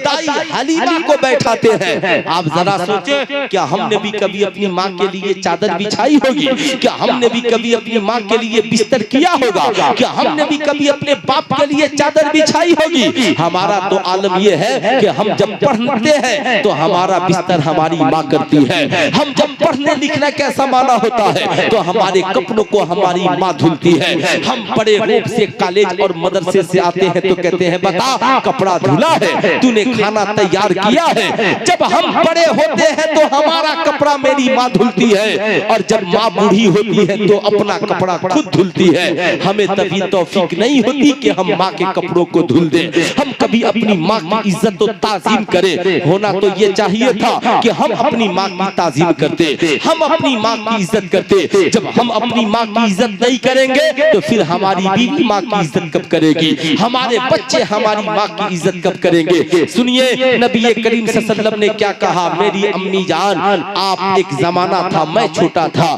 दाई हलीमा को बैठाते हैं। आप जरा सोचे, क्या हमने भी कभी अपनी माँ के लिए चादर बिछाई होगी? क्या हमने भी कभी अपनी माँ के लिए बिस्तर किया होगा? क्या हमने भी कभी अपने बाप के लिए चादर बिछाई होगी? हमारा तो आलम यह है कि हम जब पढ़ते हैं तो हमारा बिस्तर हमारी माँ करती है। हम जब पढ़ने लिखना कैसा माना होता है तो हमारे कपड़ों को हमारी माँ धुलती है। हम बड़े रूप से कॉलेज और मदरसे से आते हैं तो कहते हैं बता कपड़ा धुला है, तूने खाना तैयार किया है। जब हम बड़े होते हैं तो हमारा कपड़ा मेरी माँ धुलती है, और जब माँ बूढ़ी होती है तो अपना कपड़ा खुद धुलती है। हमें तभी तौफीक नहीं होती कि हम माँ के कपड़ों को धुल दें। हम कभी अपनी माँ की इज्जत और ताजीम करें। होना तो ये चाहिए था कि हम अपनी माँ की ताजीम करते, हम अपनी माँ की इज्जत करते। जब हम अपनी माँ की इज्जत नहीं करेंगे तो फिर हमारी बीवी माँ की इज्जत कब करेगी? हमारे बच्चे हमारी माँ की इज्जत कब करेंगे? सुनिए नबी करीम सल्लल्लाहु अलैहि वसल्लम ने क्या कहा, मेरी अम्मी जान आप एक जमाना था मैं छोटा था,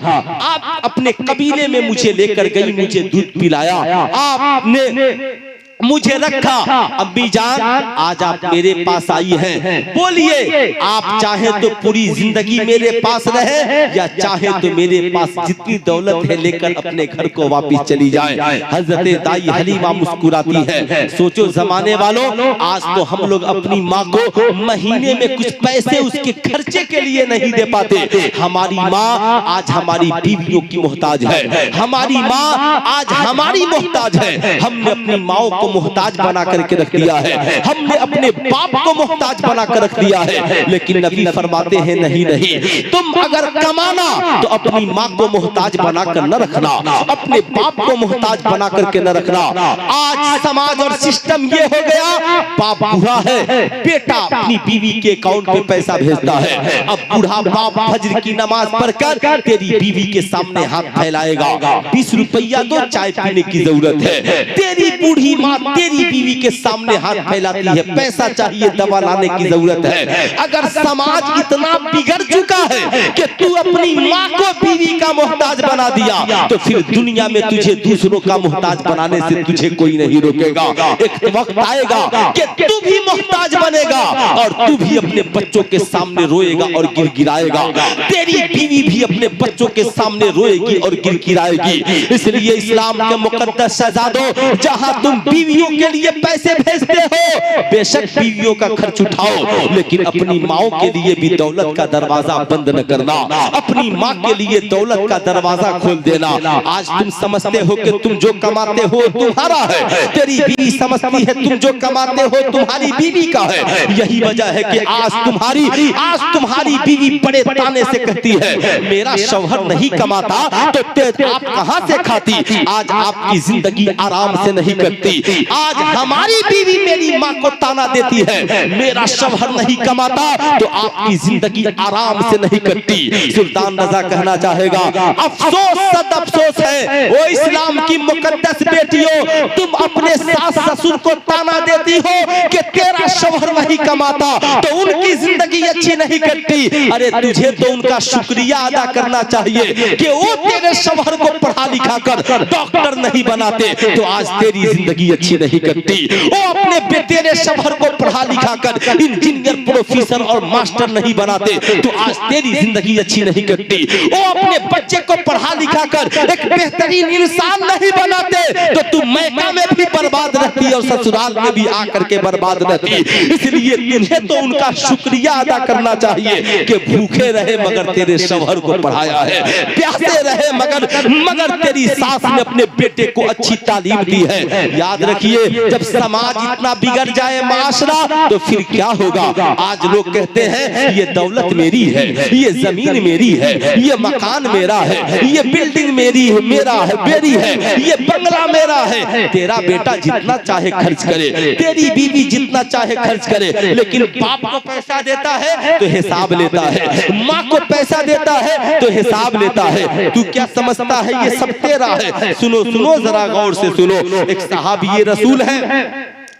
आप अपने कबीले में मुझे लेकर गई, मुझे दूध पिलाया, आपने मुझे रखा। अम्मी जान आज आप मेरे पास आई हैं, बोलिए आप चाहे तो पूरी जिंदगी मेरे पास रहे या चाहे तो मेरे पास जितनी दौलत है लेकर अपने घर को वापस चली जाए। हजरत दाई हलीमा मुस्कुराती है। सोचो जमाने वालों, आज तो हम लोग अपनी माँ को महीने में कुछ पैसे उसके खर्चे के लिए नहीं दे पाते। हमारी माँ आज हमारी बीवियों की मोहताज है, हमारी माँ आज हमारी मोहताज है। हमने अपनी माओ को मोहताज बना करके रख दिया है, हमने अपने बाप को मोहताज बना कर रख दिया है। लेकिन नबी फरमाते हैं नहीं नहीं, तुम अगर कमाना तो अपनी माँ को मोहताज बना कर न रखना, अपने बाप को मोहताज बना करके न रखना। आज समाज और सिस्टम ये हो गया, बाप बूढ़ा है, बेटा अपनी बीवी के अकाउंट पे पैसा भेजता है। अब बूढ़ा बाप फजर की नमाज पढ़कर तेरी बीवी के सामने हाथ फैलाएगा, 20 रुपया दो चाय पीने की जरूरत है। तेरी बूढ़ी माँ तेरी बीवी के सामने हाथ फैलाती है, पैसा चाहिए, दवा लाने की जरूरत है। अगर समाज इतना बिगड़ चुका है कि तू अपनी माँ को बीवी का मोहताज बना दिया तो फिर दुनिया में तुझे दूसरों का मोहताज बनाने से तुझे कोई नहीं रोकेगा। एक वक्त आएगा कि तू भी मोहताज बनेगा और तू भी अपने बच्चों के सामने रोएगा और गिड़गिड़ाएगा, तेरी बीवी भी अपने बच्चों के सामने रोएगी और गिड़गिड़ाएगी। इसलिए इस्लाम के मुकद्दस शहजादों, जहां तुम बीवियों के लिए पैसे भेजते हो, बेशक बीवियों का खर्च उठाओ, लेकिन अपनी माओ के लिए भी दौलत का दरवाजा बंद न करना, अपनी माँ के लिए दौलत का दरवाजा खोल देना। आज तुम समझते हो कि तुम जो कमाते हो तुम्हारा है, तेरी बीवी समझती है तुम जो कमाते हो तुम्हारी बीवी का है। यही वजह है कि आज तुम्हारी बीवी बड़े ताने से कहती है मेरा शौहर नहीं कमाता तो आप कहां से खाती। आज आपकी जिंदगी आराम से नहीं कटती। आज हमारी बीवी मेरी माँ को ताना देती है मेरा शौहर नहीं कमाता तो आपकी जिंदगी आराम से नहीं कटती। सुल्तान रजा कहना चाहेगा अफसोस सद अफसोस है वो इस्लाम की मुकद्दस बेटियों, तुम अपने सास ससुर को ताना देती हो कि तेरा शौहर नहीं कमाता तो उनकी जिंदगी अच्छी नहीं कटती। अरे तुझे तो उनका शुक्रिया अदा करना चाहिए कि वो तेरे शौहर को पढ़ा लिखा कर डॉक्टर नहीं बनाते तो आज तेरी जिंदगी अच्छी नहीं कटती। वो अपने बेटे ने शौहर को पढ़ा लिखा कर इंजीनियर प्रोफेसर और मास्टर नहीं बनाते तो आज तेरी जिंदगी अच्छी नहीं कटती। वो अपने बच्चे को पढ़ा लिखा कर एक बेहतरीन इंसान नहीं बनाते तो तू मैका में भी बर्बाद रहती और ससुराल में भी आकर के बर्बाद रहती। इसलिए तुझे तो उनका शुक्रिया अदा करना चाहिए कि भूखे रहे मगर तेरे शौहर को पढ़ाया है, प्यासे रहे मगर तेरी सास ने अपने बेटे को अच्छी तालीम दी है। याद रखिए जब समाज इतना बिगड़ जाए माशरा तो फिर क्या होगा। आज लोग कहते हैं ये दौलत मेरी है, ये जमीन मेरी है, ये मकान मेरा है, ये बिल्डिंग मेरी है, मेरा है, मेरी है, ये बंगला मेरा है। तेरा बेटा जितना चाहे खर्च करे, तेरी बीवी जितना चाहे खर्च करे, लेकिन बाप को पैसा देता है तो हिसाब लेता है, माँ को पैसा देता है तो हिसाब लेता है। तू क्या समझता है ये सब तेरा है। सुनो सुनो जरा गौर से सुनो। एक सहाबी रसूल है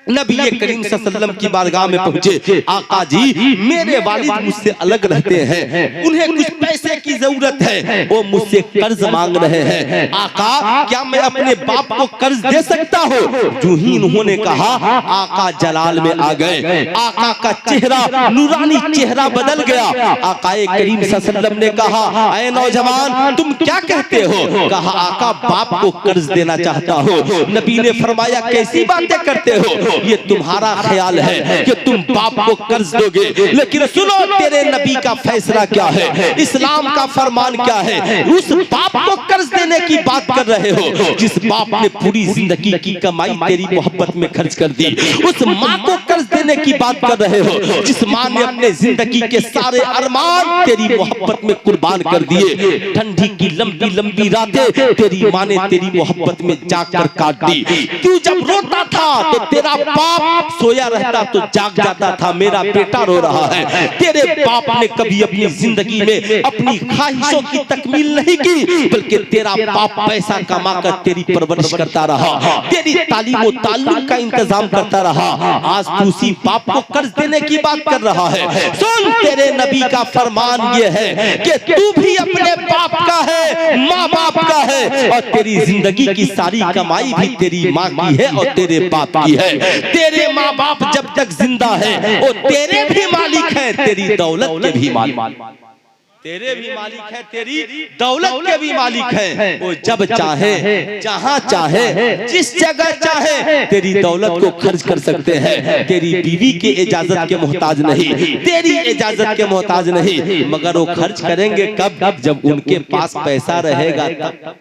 नबी करीम सल्लल्लाहु अलैहि वसल्लम की बारगाह में पहुंचे। आका जी, मेरे वालिद मुझसे अलग रहते हैं, उन्हें कुछ पैसे की जरूरत है, वो मुझसे कर्ज मांग रहे हैं। आका, क्या मैं अपने बाप को कर्ज दे सकता हूँ? जो ही उन्होंने कहा, आका जलाल में आ गए। आका का चेहरा, नूरानी चेहरा बदल गया। आका करीम सल्लल्लाहु अलैहि वसल्लम ने कहा, ऐ नौजवान, तुम क्या कहते हो? कहा, आका बाप को कर्ज देना चाहता हो। नबी ने फरमाया, कैसी बातें करते हो? ये तुम्हारा ख्याल है कि तुम बाप को कर्ज दोगे, लेकिन सुनो तेरे नबी का फैसला क्या है, इस्लाम का फरमान क्या है। उस बाप को कर्ज देने की बात कर रहे हो जिस बाप ने पूरी जिंदगी की कमाई तेरी मोहब्बत में खर्च कर दी। उस माँ को कर्ज देने की बात कर रहे हो जिस माँ ने अपने जिंदगी के सारे अरमान तेरी मोहब्बत में कुर्बान कर दिए। ठंडी की लंबी लंबी रातें तेरी माँ ने तेरी मोहब्बत में जाकर काट दी। तू जब रोता था तो तेरा बाप सोया रहता तो जाग जाता था, मेरा बेटा रो रहा है। तेरे बाप ने कभी अपनी जिंदगी में अपनी ख्वाहिशों की तकमील नहीं की, बल्कि तेरा बाप पैसा कमाकर तेरी परवरिश करता रहा, तेरी तालीम और ताल्लुम का इंतजाम करता रहा। आज तू उसी बाप को कर्ज देने की बात कर रहा है। सुन, तेरे नबी का फरमान ये है कि तू भी अपने बाप का है, माँ बाप का है, और तेरी जिंदगी की सारी कमाई भी तेरी माँ की है और तेरे बाप की है। तेरे माँ बाप जब तक जिंदा है वो तेरे भी मालिक है, तेरी दौलत के भी मालिक, तेरे भी मालिक है, तेरी दौलत के भी मालिक है। वो जब चाहे, जहाँ चाहे, जिस जगह चाहे तेरी दौलत को खर्च कर सकते हैं। तेरी बीवी की इजाजत के मोहताज नहीं, तेरी इजाजत के मोहताज नहीं, मगर वो खर्च करेंगे कब? जब उनके पास पैसा रहेगा तब।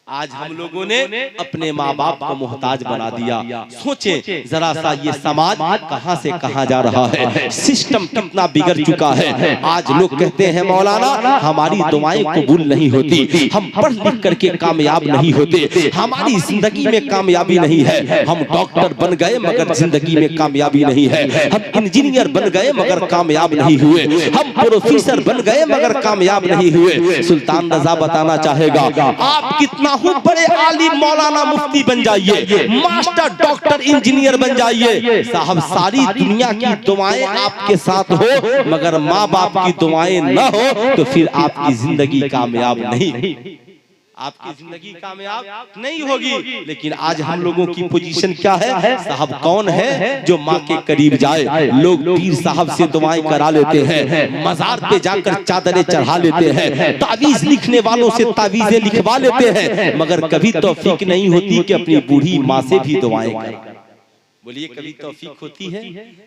आज हम लोगों ने अपने माँ बाप को मोहताज बना दिया। सोचें जरा सा, ये समाज कहां से कहां जा रहा है, सिस्टम कितना बिगड़ चुका है। आज लोग कहते हैं मौलाना हमारी दुआएं कबूल नहीं होती, हम पढ़ लिख करके कामयाब नहीं होते, हमारी जिंदगी में कामयाबी नहीं है। हम डॉक्टर बन गए मगर जिंदगी में कामयाबी नहीं है, हम इंजीनियर बन गए मगर कामयाब नहीं हुए, हम प्रोफेसर बन गए मगर कामयाब नहीं हुए। सुल्तान रजा बताना चाहेगा, आप कितना बड़े आलिम मौलाना मुफ्ती बन जाइए, मास्टर डॉक्टर इंजीनियर बन जाइए, साहब सारी दुनिया की दुआएं आपके साथ हो मगर माँ बाप की दुआएं न हो तो फिर आपकी जिंदगी कामयाब नहीं, आपकी जिंदगी कामयाब नहीं होगी। लेकिन आज हम लोगों की पोजीशन क्या है साहब? कौन है जो माँ के करीब जाए? लोग पीर साहब से दुआएं करा लेते हैं, मजार पे जाकर चादरें चढ़ा लेते हैं, तावीज लिखने वालों से तावीजें लिखवा लेते हैं, मगर कभी तौफीक नहीं होती कि अपनी बूढ़ी माँ से भी दुआएं करें। बोलिए, कभी तौफीक होती है?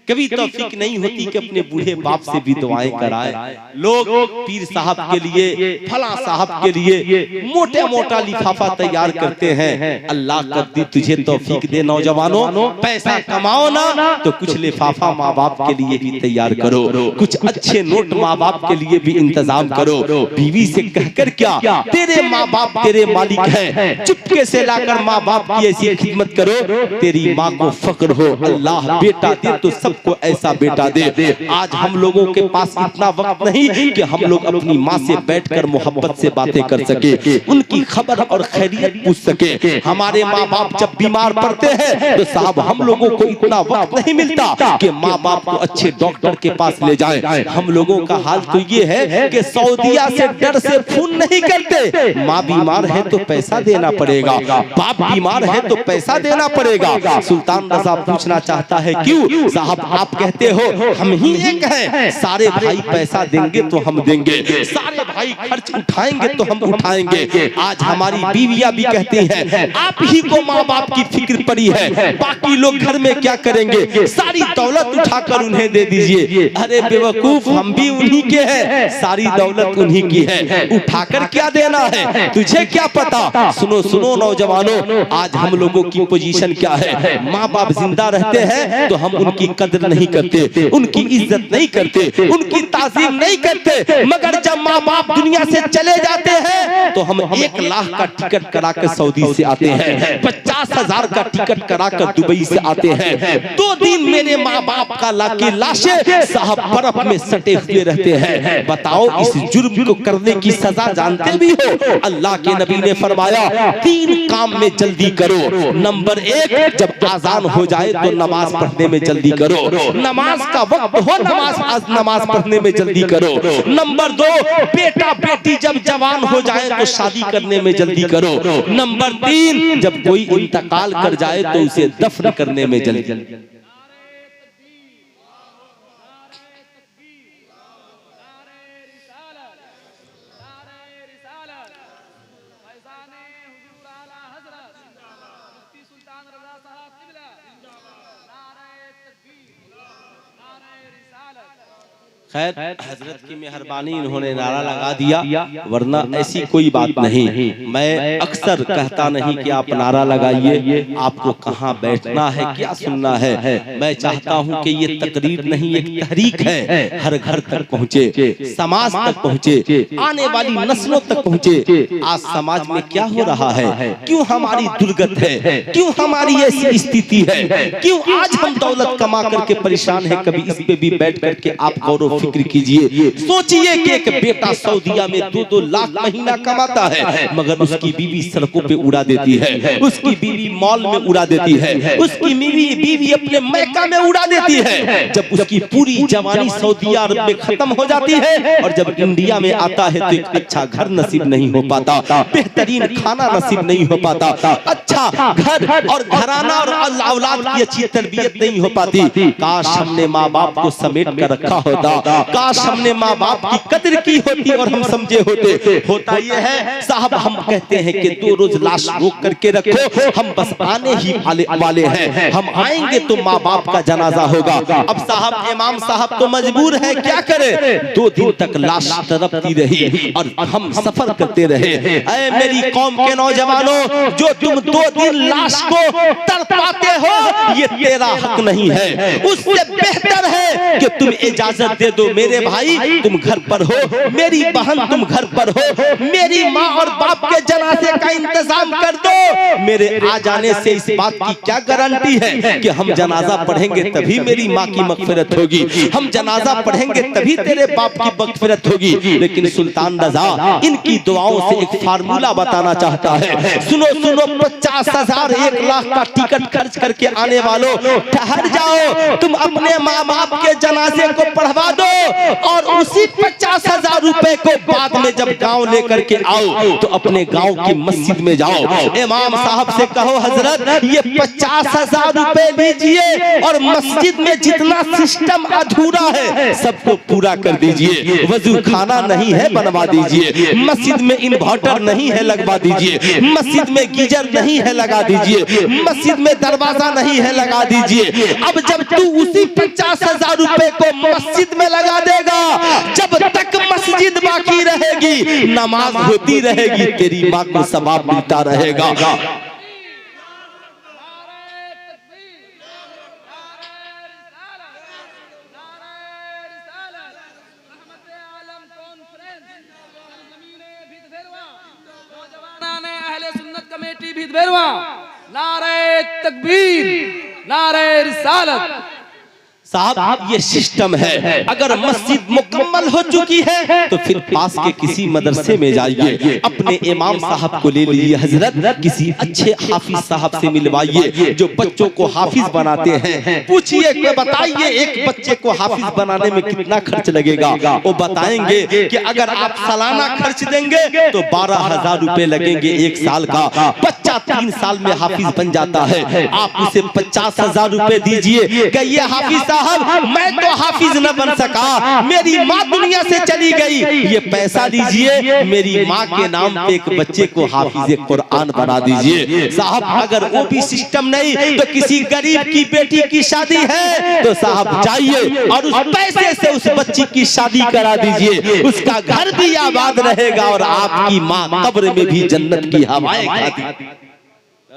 कभी तौफीक नहीं होती कि अपने बूढ़े बाप से भी दुआएं कराए। लोग पीर साहब के लिए, फला साहब के लिए मोटा मोटा लिफाफा तैयार करते हैं। अल्लाह कद्दी तुझे तौफीक दे नौजवानों, पैसा कमाओ ना तो कुछ लिफाफा माँ बाप के लिए भी तैयार करो, कुछ अच्छे नोट माँ बाप के लिए भी इंतजाम करो। बीवी से कहकर क्या, तेरे माँ बाप तेरे मालिक हैं, चुपके से लाकर माँ बाप की ऐसी खिदमत करो, तेरी माँ को फक्र हो। अल्लाह बेटा दे तो सबको ऐसा बेटा दे। आज हम लोगों के पास इतना वक्त नहीं कि हम लोग अपनी माँ से बैठकर मोहब्बत से बातें कर सके, उनकी खबर और खैरियत पूछ सके। हमारे माँ बाप जब बीमार पड़ते हैं तो साहब हम लोगों को इतना वक्त नहीं मिलता कि माँ बाप को अच्छे डॉक्टर के पास ले जाएं। हम लोगों का हाल तो ये है कि सऊदिया से डर से फोन नहीं करते, माँ बीमार है तो पैसा देना पड़ेगा, बाप बीमार है तो पैसा देना पड़ेगा। सुल्तान रजा पूछना चाहता है, क्यों साहब? आप कहते हो हम ही एक हैं, सारे भाई पैसा देंगे तो हम देंगे, सारे भाई खर्च उठाएंगे तो हम उठाएंगे। आज हमारी बीवियां भी कहती हैं आप ही को माँ बाप की फिक्र पड़ी है, बाकी लोग घर में क्या करेंगे, सारी दौलत उठाकर उन्हें दे दीजिए। अरे बेवकूफ, हम भी उन्हीं के हैं, सारी दौलत उन्हीं की है, उठाकर क्या देना है, तुझे क्या पता। सुनो सुनो नौजवानों, आज हम लोगों की पोजीशन क्या है? माँ बाप जिंदा रहते हैं तो हम उनकी कदर नहीं करते, उनकी इज्जत नहीं करते, उनकी ताजीम नहीं करते, मगर जब माँ बाप दुनिया से चले जाते हैं तो हम 1 लाख का टिकट कराकर सऊदी से आते हैं, 50,000 का टिकट कराकर दुबई से आते हैं। 2 दिन मेरे माँ बाप का लाशें साहब बर्फ में सटे हुए रहते हैं। बताओ इस जुर्म को करने की सजा जानते भी हो? अल्लाह के नबी ने फरमाया 3 काम में जल्दी करो। नंबर 1, जब आजान हो जाए तो नमाज पढ़ने में जल्दी करो, नमाज का वक्त हो नमाज पढ़ने में जल्दी करो। नंबर 2, बेटा बेटी जब जवान हो जाए तो शादी करने में जल्दी करो। नंबर 3, जब कोई इंतकाल कर जाए तो उसे दफन करने में जल्दी। खैर हजरत की मेहरबानी, इन्होंने नारा लगा दिया, वरना ऐसी कोई बात नहीं। मैं अक्सर कहता नहीं कि आप नारा लगाइए, आपको कहाँ बैठना है, क्या सुनना है। मैं चाहता हूँ कि ये तकरीर नहीं, एक तहरीक है, हर घर तक पहुँचे, समाज तक पहुँचे, आने वाली नस्लों तक पहुँचे। आज समाज में क्या हो रहा है, क्यों हमारी दुर्गत है, क्यों हमारी ऐसी स्थिति है, क्यों आज हम दौलत कमा करके परेशान है। कभी इस पे भी बैठ करके आप गौरव फिक्र कीजिए, सोचिए कि एक बेटा सऊदीया में 2-2 लाख महीना कमाता है, मगर उसकी बीवी सड़कों पे उड़ा देती है, उसकी बीवी मॉल में उड़ा देती है, उसकी बीवी अपने मैका में उड़ा देती है। जब उसकी पूरी जवानी सऊदीया अरब में खत्म हो जाती है और जब इंडिया में आता है तो एक अच्छा घर नसीब नहीं हो पाता, बेहतरीन खाना नसीब नहीं हो पाता, अच्छा घर और घराना और औलाद की अच्छी तरबियत नहीं हो पाती। काश हमने माँ बाप को समेट कर रखा होता, काश हमने माँ बाप की कदर की होती और हम समझे होते। होता यह है साहब, हम कहते हैं कि 2 रोज लाश रोक करके रखो, हम बस आने ही वाले हैं, हम आएंगे तो माँ बाप का जनाजा होगा। अब साहब इमाम साहब तो मजबूर है, क्या करे, 2 दिन तक लाश तड़पती रही और हम सफर करते रहे। ऐ मेरी कौम के नौजवानों, जो तुम 2 दिन लाश को तड़पाते हो, ये तेरा हक नहीं है। उससे बेहतर है कि तुम इजाजत दे दो, मेरे भाई तुम घर पर हो, मेरी बहन तुम घर पर हो, मेरी माँ और बाप के जनाजे का इंतजाम कर दो। मेरे आ जाने से इस बात की क्या गारंटी है कि हम जनाजा पढ़ेंगे तभी मेरी माँ की मगफिरत होगी, हम जनाजा पढ़ेंगे तभी तेरे बाप की मगफिरत होगी। लेकिन सुल्तान रजा इनकी दुआओं से एक फार्मूला बताना चाहता है। सुनो सुनो, 50,000 1 लाख का टिकट खर्च करके आने वालों, ठहर जाओ, तुम अपने माँ बाप के जनाजे को पढ़वा दो और उसी 50,000 रुपए को बाद में जब गांव लेकर के आओ तो अपने गांव की मस्जिद में जाओ, इमाम साहब से कहो हजरत ये 50,000 रुपए लीजिए और मस्जिद में जितना सिस्टम अधूरा है सबको पूरा कर दीजिए। वजू खाना नहीं है, बनवा दीजिए। मस्जिद में इन्वर्टर नहीं है, लगवा दीजिए। मस्जिद में गीजर नहीं है, लगा दीजिए। मस्जिद में दरवाजा नहीं है, लगा दीजिए। अब जब तू उसी 50,000 रुपए को मस्जिद में लगा देगा, जब तक मस्जिद बाकी रहेगी, नमाज होती रहेगी, तेरी माँ को सवाब मिलता रहेगा। कमेटी भी नारे तकबीर, नारे रिसालत। साहब ये सिस्टम है, अगर मस्जिद मुकम्मल हो चुकी है तो फिर पास के किसी मदरसे में जाइए, अपने इमाम साहब को ले लीजिए, हजरत किसी अच्छे हाफिज साहब से मिलवाइए जो बच्चों को हाफिज बनाते हैं। पूछिए कि बताइए एक बच्चे को हाफिज बनाने में कितना खर्च लगेगा, वो बताएंगे कि अगर आप सालाना खर्च देंगे तो 12,000 रुपए लगेंगे 1 साल का। बच्चा 3 साल में हाफिज बन जाता है। आप उसे 50,000 रुपए दीजिए कि ये हाफिज मैं तो हाफिज न बन सका, मेरी माँ दुनिया से चली गई, ये पैसा लीजिए, मेरी माँ के नाम पे एक बच्चे को हाफिज कुरान बना दीजिए। साहब अगर वो भी सिस्टम नहीं तो किसी गरीब की बेटी की शादी है तो साहब जाइए और उस पैसे से उस बच्ची की शादी करा दीजिए, उसका घर भी आबाद रहेगा और आपकी माँ कब्र में भी जन्नत की हवाएं खाती।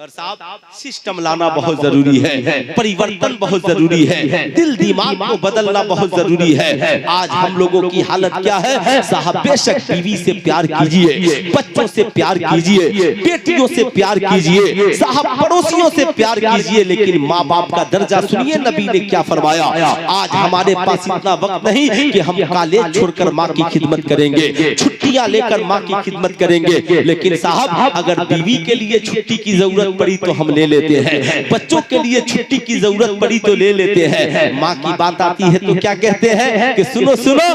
और साहब सिस्टम लाना बहुत जरूरी है, परिवर्तन बहुत जरूरी है, दिल दिमाग को बदलना बहुत जरूरी है। आज हम लोगों की हालत क्या है साहब? बेशक बीवी से प्यार कीजिए, बच्चों से प्यार कीजिए, बेटियों से प्यार कीजिए, साहब पड़ोसियों से प्यार कीजिए, लेकिन माँ बाप का दर्जा सुनिए नबी ने क्या फरमाया। आज हमारे पास इतना वक्त नहीं कि हम कॉलेज छोड़कर माँ की खिदमत करेंगे, छुट्टियां लेकर माँ की खिदमत करेंगे, लेकिन साहब अगर बीवी के लिए छुट्टी की जरूरत पड़ी तो हम ले लेते हैं, बच्चों के लिए छुट्टी की जरूरत पड़ी तो ले लेते हैं। माँ की बात आती है तो क्या कहते हैं कि सुनो सुनो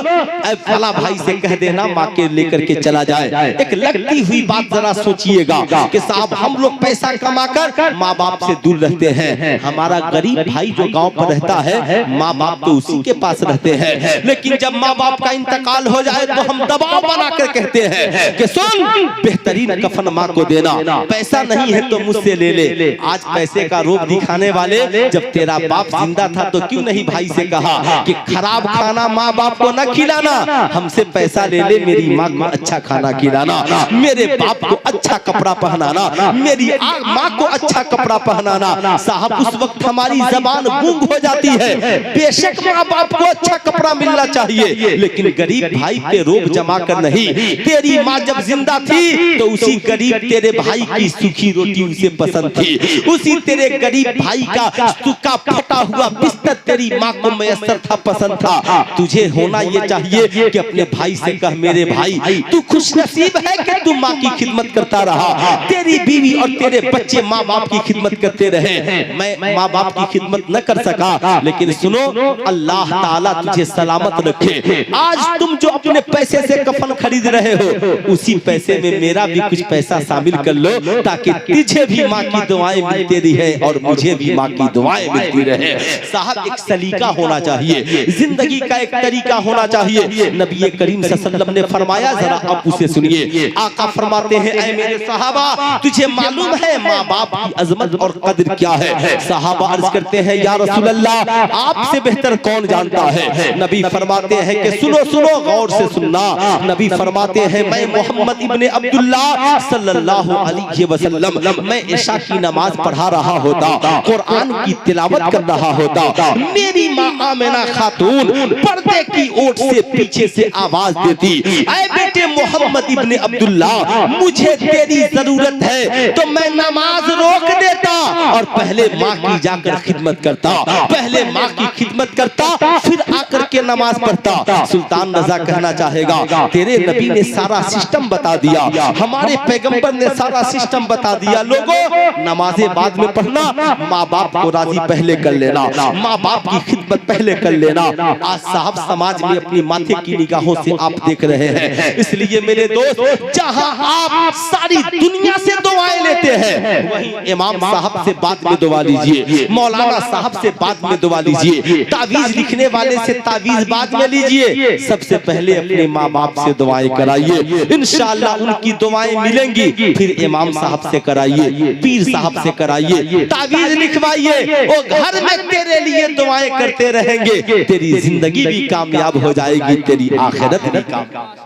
फला भाई से कह देना माँ के लेकर के चला जाए। एक लगती हुई बात जरा सोचिएगा कि साहब हम लोग पैसा कमाकर माँ बाप से दूर रहते हैं। हमारा गरीब भाई जो गांव पर रहता है माँ बाप तो उसी के पास रहते हैं, लेकिन जब माँ बाप का इंतकाल हो जाए तो हम दबाव बनाकर कहते हैं कि सुन बेहतरीन कफन माँ को देना, पैसा नहीं है तो मुझसे ले ले। आज पैसे का रूप दिखाने वाले, जब तेरा बाप जिंदा था तो क्यों नहीं भाई से कहा कि खराब खाना माँ बाप को न खिलाना, हमसे पैसा ले ले, मेरी माँ को अच्छा खाना खिलाना, मेरे बाप को अच्छा कपड़ा पहनाना, मेरी माँ को अच्छा कपड़ा पहनाना। साहब उस वक्त हमारी जबान गूंग हो जाती है। बेशक माँ बाप को अच्छा कपड़ा मिलना चाहिए, लेकिन गरीब भाई पे रोब जमा कर नहीं। तेरी माँ जब जिंदा थी तो उसी गरीब तेरे भाई की सूखी रोटी उसे पसंद थी, उसी तेरे गरीब भाई का सूखा फटा हुआ बिस्तर तेरी माँ को मैसर था, पसंद था। तुझे होना ये चाहिए कि अपने भाई से कह मेरे भाई तू खुशनसीब है कि तू माँ की खिदमत करता रहा, तेरी बीवी और तेरे बच्चे माँ बाप की खिदमत करते रहे, मैं माँ बाप की खिदमत न कर सका, लेकिन सुनो अल्लाह ताला तुझे सलामत रखे। आज तुम जो अपने पैसे से कफन खरीद रहे हो उसी पैसे में मेरा भी कुछ पैसा शामिल कर लो, ताकि तुझे भी माँ की दुआएं मिलती रहे और मुझे भी माँ की दुआएं मिलती रहे। साहब एक सलीका होना चाहिए, जिंदगी का एक तरीका होना चाहिए। नबी करीम सल्लल्लाहु अलैहि वसल्लम ने फरमाया, जरा अब उसे सुनिए। आका फरमाते हैं, ऐ मेरे सहाबा तुझे मालूम है माँ बाप की अजमत और कदर क्या है? सहाबा अर्ज करते हैं, या रसूल अल्लाह आपसे बेहतर कौन जानता है? नबी फरमाते हैं कि सुनो सुनो गौर से सुनना। नबी फरमाते हैं, मैं मोहम्मद इब्ने अब्दुल्लाह सल्लल्लाहु अलैहि वसल्लम मैं इशा की नमाज पढ़ा रहा होता, कुरान की तिलावत कर रहा होता, मेरी माँ आमिना खातून पर्दे की ओट से पीछे से आवाज देती, ऐ बेटे मोहम्मद इब्ने अब्दुल्लाह मुझे तेरी जरूरत है, तो मैं नमाज रोक देता और पहले माँ की जाकर खिदमत करता, पहले माँ की खिदमत करता, फिर आकर के नमाज पढ़ता। सुल्तान रजा कहना चाहेगा, तेरे नबी ने सारा सिस्टम बता दिया, हमारे पैगंबर ने सारा सिस्टम बता दिया। लोगों नमाजें बाद में पढ़ना, माँ बाप को राजी पहले कर लेना, माँ बाप की खिदमत पहले कर लेना। आज साहब समाज में अपनी माथे की निगाहों से आप देख रहे हैं, इसलिए मेरे दोस्त जहां आप सारी दुनिया से दुआएं लेते हैं वहीं इमाम साहब से बाद में दुआ लीजिए, मौलाना साहब से बाद में दुआ लीजिए, तावीज लिखने वाले से तावीज बाद में लीजिए, सबसे पहले अपने माँ बाप से दुआएं कराइए, इंशाअल्लाह उनकी दुआएं मिलेंगी। फिर इमाम साहब से कराइए, पीर साहब से कराइए, तावीज लिखवाइए, वो घर में तेरे लिए दुआएं करते रहेंगे, तेरी जिंदगी भी कामयाब हो जाएगी, तेरी आखिरत भी कामयाब।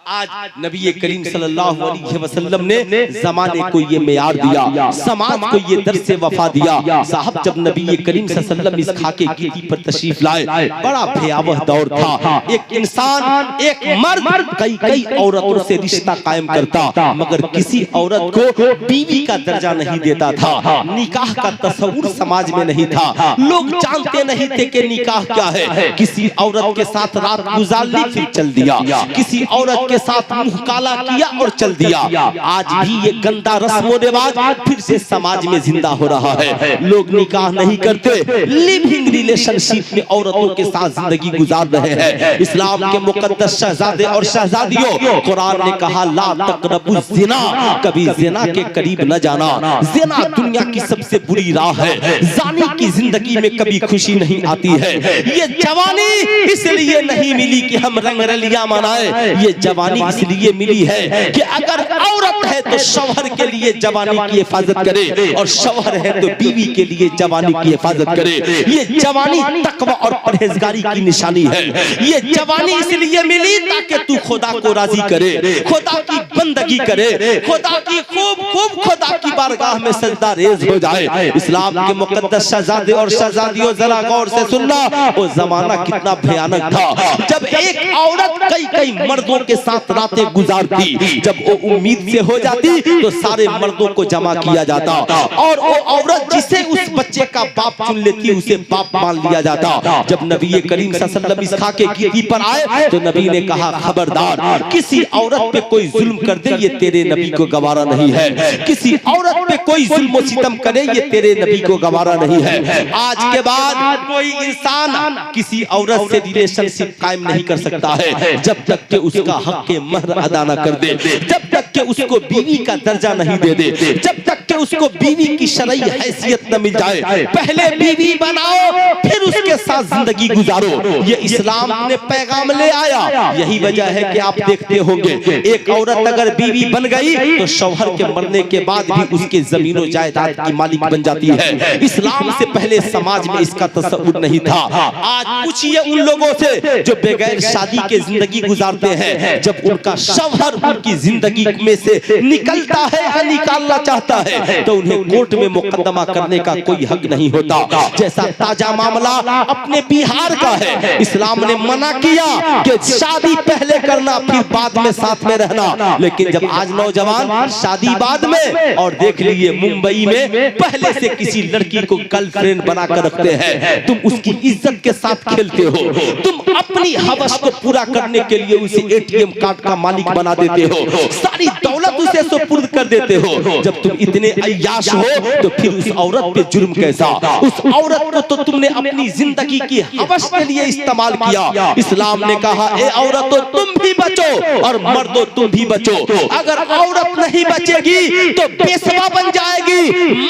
आज नबी करीम सल्लल्लाहु अलैहि वसल्लम ने जमाने को ये मेयार दिया, समाज को ये दर्स वफा दिया। साहब जब नबी करीम सल्लल्लाहु अलैहि वसल्लम इस खाके गिट्टी पर तशरीफ लाए, बड़ा भयावह दौर था। एक इंसान, एक मर्द कई औरतों से रिश्ता कायम करता, मगर किसी औरत को बीवी का दर्जा नहीं देता था। निकाह का तस्वुर समाज में नहीं था, लोग जानते नहीं थे कि निकाह क्या है। किसी औरत के साथ रात गुजार ली फिर चल दिया, किसी औरत के साथ मुंह काला किया और चल दिया। आज भी ये गंदा रस्म रिवाज फिर से समाज में जिंदा हो रहा है। लोग निकाह नहीं करते, लिविंग रिलेशनशिप में औरतों के साथ जिंदगी गुजार रहे हैं। इस्लाम के मुकद्दस शहजादे और शहजादियों, कुरान ने कहा ला तक़रबु ज़िना, कभी ज़िना के करीब न जाना। ज़िना दुनिया की सबसे बुरी राह है, ज़ानी की जिंदगी में कभी खुशी नहीं आती है। ये जवानी इसलिए नहीं मिली कि हम रंग रलियां मनाए, ये जवानी जवानी इसलिए मिली है कि अगर औरत है तो शौहर के लिए जवानी की हिफाजत करे, और शौहर है तो बीवी के लिए जवानी की हिफाजत करे। ये जवानी तकवा और परहेजगारी की निशानी है। ये जवानी इसलिए मिली ताकि तू खुदा को राजी करे, खुदा की बंदगी करे, खुदा की खूब खुदा की बारगाह में सजदा रेज हो जाए। इस्लाम के मुकद्दस शहजादे और शहजादियों, जरा गौर से सुनना, वो जमाना कितना भयानक था जब एक औरत कई मर्दों के साथ रातें गुजारती। जब वो उम्मीद से हो जाती तो सारे मर्दों को जमा किया जाता, और वो औरत जिसे उस बच्चे का बाप चुन लेती उसे बाप मान लिया जाता। जब नबी करीम सल्लल्लाहु अलैहि वसल्लम इस खाके की पर आए तो नबी ने कहा, खबरदार, किसी औरत पे कोई जुल्म कर दे ये तेरे नबी को गवारा नहीं है। किसी औरत पे कोई जुल्म सितम करे ये तेरे नबी को गवारा नहीं है। आज के बाद कोई इंसान किसी औरत से रिलेशनशिप कायम नहीं कर सकता है जब तक कि उसका हक के महर अदा न कर दे, जब तक कि उसको बीवी का दर्जा नहीं दे दे, जब तक कि उसको बीवी की शरई हैसियत न मिल जाए। पहले बीवी बनाओ फिर उसके साथ जिंदगी गुजारो, ये इस्लाम ने पैगाम ले आया। यही वजह है कि आप देखते होंगे एक औरत अगर बीवी बन गई तो शौहर के मरने के बाद भी उसके जमीनों जायदाद की मालिक बन जाती है। इस्लाम से पहले समाज में इसका तस्वुर नहीं था। आज पूछिए उन लोगों से जो बगैर शादी के जिंदगी गुजारते हैं, जब उनका शौहर उनकी जिंदगी में से निकलता है या निकालना चाहता है तो उन्हें कोर्ट में मुकदमा करने का कोई हक नहीं होता। जैसा ताजा मामला अपने बिहार का है, इस्लाम ने मना किया कि शादी पहले करना फिर बाद में साथ में रहना, लेकिन जब आज नौजवान शादी बाद में, और देख लीजिए मुंबई में पहले से किसी लड़की को गर्लफ्रेंड बनाकर रखते हैं, तुम उसकी इज्जत के साथ खेलते हो, तुम अपनी हवस को पूरा करने के लिए उसे एटीएम कार्ड का मालिक बना देते हो, सारी दौलत उसे सुपुर्द कर देते हो। जब तुम इतने अय्याश हो तो फिर उस औरत पे जुर्म कैसा? उस औरत को तो तुमने अपनी जिंदगी की हवस के लिए इस्तेमाल किया। इस्लाम ने कहा, ए औरतों तुम भी बचो और मर्दों तुम भी बचो। अगर औरत नहीं बचेगी तो बेसवा बन जाएगी,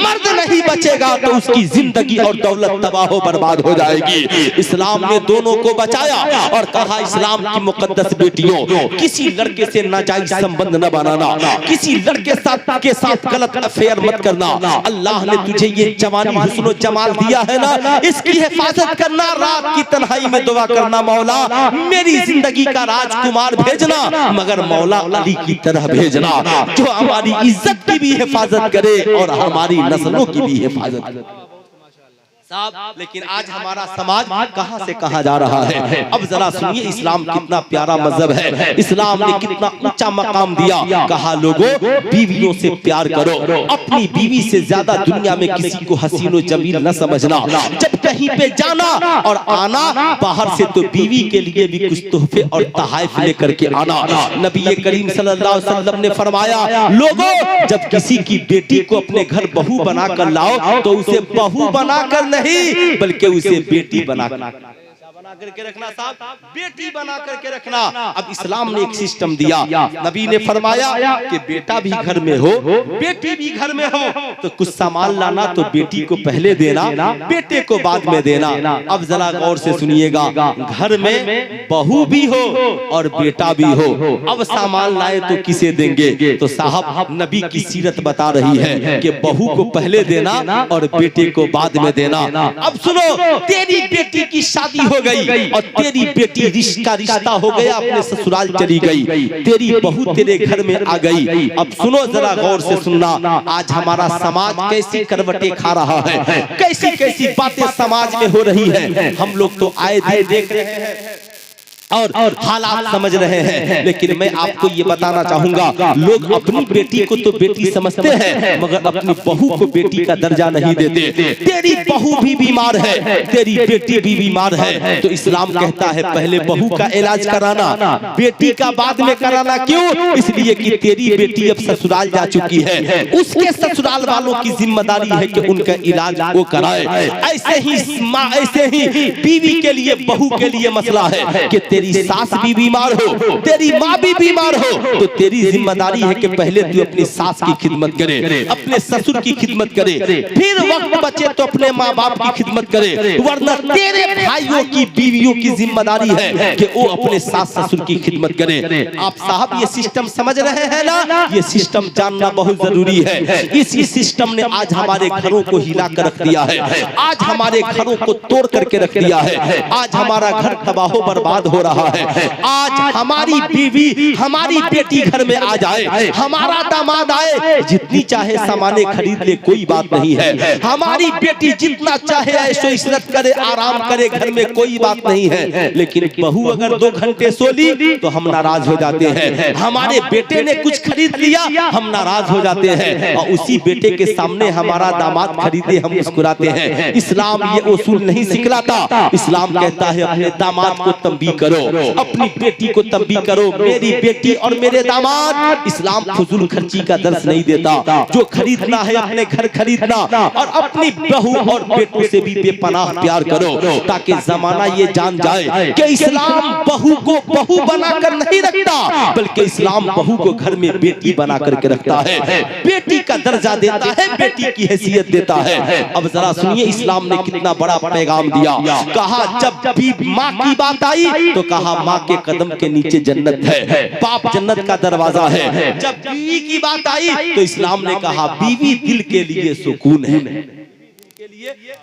मर्द नहीं बचेगा तो उसकी जिंदगी और दौलत तबाह बर्बाद हो जाएगी। इस्लाम ने दोनों को बचाया और कहा, इस्लाम की मुकद्दस बेटियों, किसी लड़के से नाजायज संबंध न बनाना, किसी लड़के के साथ गलत अफेयर मत करना। अल्लाह ने तुझे ये जवानी हुस्न जमाल दिया है ना, इसकी हिफाजत करना, रात की तन्हाई में दुआ करना, मौला मेरी जिंदगी का राजकुमार भेजना, मगर मौला अली की तरह भेजना जो हमारी इज्जत की भी हिफाजत करे और हमारी नस्लों की भी हिफाजत करे। साहब, लेकिन आज हमारा समाज कहां से कहां जा रहा है। अब जरा सुनिए, इस्लाम कितना प्यारा मजहब है, इस्लाम ने कितना ऊंचा मकाम दिया। कहा, लोगों बीवियों से प्यार करो, अपनी बीवी से ज्यादा दुनिया में किसी को हसीनो जमील न समझना। जब कहीं पे जाना और आना बाहर से तो बीवी के लिए भी कुछ तोहफे और तोहफे लेकर के आना। नबी करीम सल्लल्लाहु अलैहि वसल्लम ने फरमाया, लोगों जब किसी की बेटी को अपने घर बहू बनाकर लाओ तो उसे बहू बनाकर नहीं बल्कि उसे बेटी बना करके रखना। साहब, बेटी बना करके रखना। अब इस्लाम ने एक सिस्टम दिया। नबी ने फरमाया कि बेटा भी घर में हो, बेटी भी घर में हो, तो कुछ सामान लाना तो बेटी को पहले देना, बेटे को बाद में देना। अब जरा गौर से सुनिएगा, घर में बहू भी हो और बेटा भी हो, अब सामान लाए तो किसे देंगे? तो साहब, नबी की सीरत बता रही है कि बहू को पहले देना और बेटे को बाद में देना। अब सुनो, तेरी बेटी की शादी हो गई और तेरी बेटी रिश्ता हो गया, अपने ससुराल चली गई, तेरी बहू तेरे घर में आ गई। अब सुनो, जरा गौर से सुनना, आज हमारा समाज कैसी करवटें खा रहा है, कैसी कैसी बातें समाज में हो रही है। हम लोग तो आए दिन देख रहे हैं और हालात समझ रहे हैं, लेकिन मैं आपको ये बताना चाहूंगा, लोग अपनी बेटी को तो बेटी समझते हैं मगर अपनी बहू को बेटी का दर्जा नहीं देते। तेरी बहू भी बीमार है, तेरी बेटी भी बीमार है, तो इस्लाम कहता है पहले बहू का इलाज कराना, बेटी का बाद में कराना। क्यों? इसलिए कि तेरी बेटी अब ससुराल जा चुकी है, उसके ससुराल वालों की जिम्मेदारी है कि उनका इलाज वो कराए। ऐसे ही बीवी के लिए, बहू के लिए मसला है कि तेरी सास भी बीमार हो, तेरी माँ भी बीमार हो, तो तेरी जिम्मेदारी है कि पहले तू अपनी सास की खिदमत करे, अपने ससुर की खिदमत करे, फिर वक्त बचे तो अपने माँ बाप की खिदमत करे, वरना तेरे भाइयों की बीवियों की जिम्मेदारी है कि वो अपने सास ससुर की खिदमत करे। आप साहब ये सिस्टम समझ रहे हैं ना? ये सिस्टम जानना बहुत जरूरी है। इसी सिस्टम ने आज हमारे घरों को हिला कर रख दिया है, आज हमारे घरों को तोड़ करके रख दिया है, आज हमारा घर तबाह बर्बाद हो रहा है। आज हमारी बीवी, हमारी बेटी घर में आ जाए, हमारा दामाद आए, जितनी चाहे सामाने खरीद ले, कोई बात नहीं है। हमारी बेटी जितना चाहे ऐशो इशरत करे, आराम करे घर में, कोई बात नहीं है। लेकिन बहू अगर 2 घंटे सो ली तो हम नाराज हो जाते हैं। हमारे बेटे ने कुछ खरीद लिया, हम नाराज हो जाते हैं, और उसी बेटे के सामने हमारा दामाद खरीदे हम मुस्कुराते हैं। इस्लाम ये उसूल नहीं सिखलाता। इस्लाम कहता है अपने दामाद को तंबीह करो, अपनी बेटी को तंबीह करो। मेरी बेटी और मेरे दामाद, इस्लाम फजूल खर्ची का दर्श नहीं देता। जो खरीदना है अपने घर खरीदना, और अपनी बहू और बेटों से भी बेपनाह प्यार करो, ताकि जमाना ये जान जाए कि इस्लाम बहू को बहू बनाकर नहीं रखता, बल्कि इस्लाम बहू को घर में बेटी बना करके रखता है, बेटी का दर्जा देता है, बेटी की हैसियत देता है। अब जरा सुनिए इस्लाम ने कितना बड़ा पैगाम दिया। कहा जब भी माँ की बात आई तो कहा माँ के कदम के नीचे जन्नत है, बाप जन्नत का दरवाजा है। जब बीवी की बात आई तो इस्लाम ने कहा बीवी दिल के लिए सुकून है,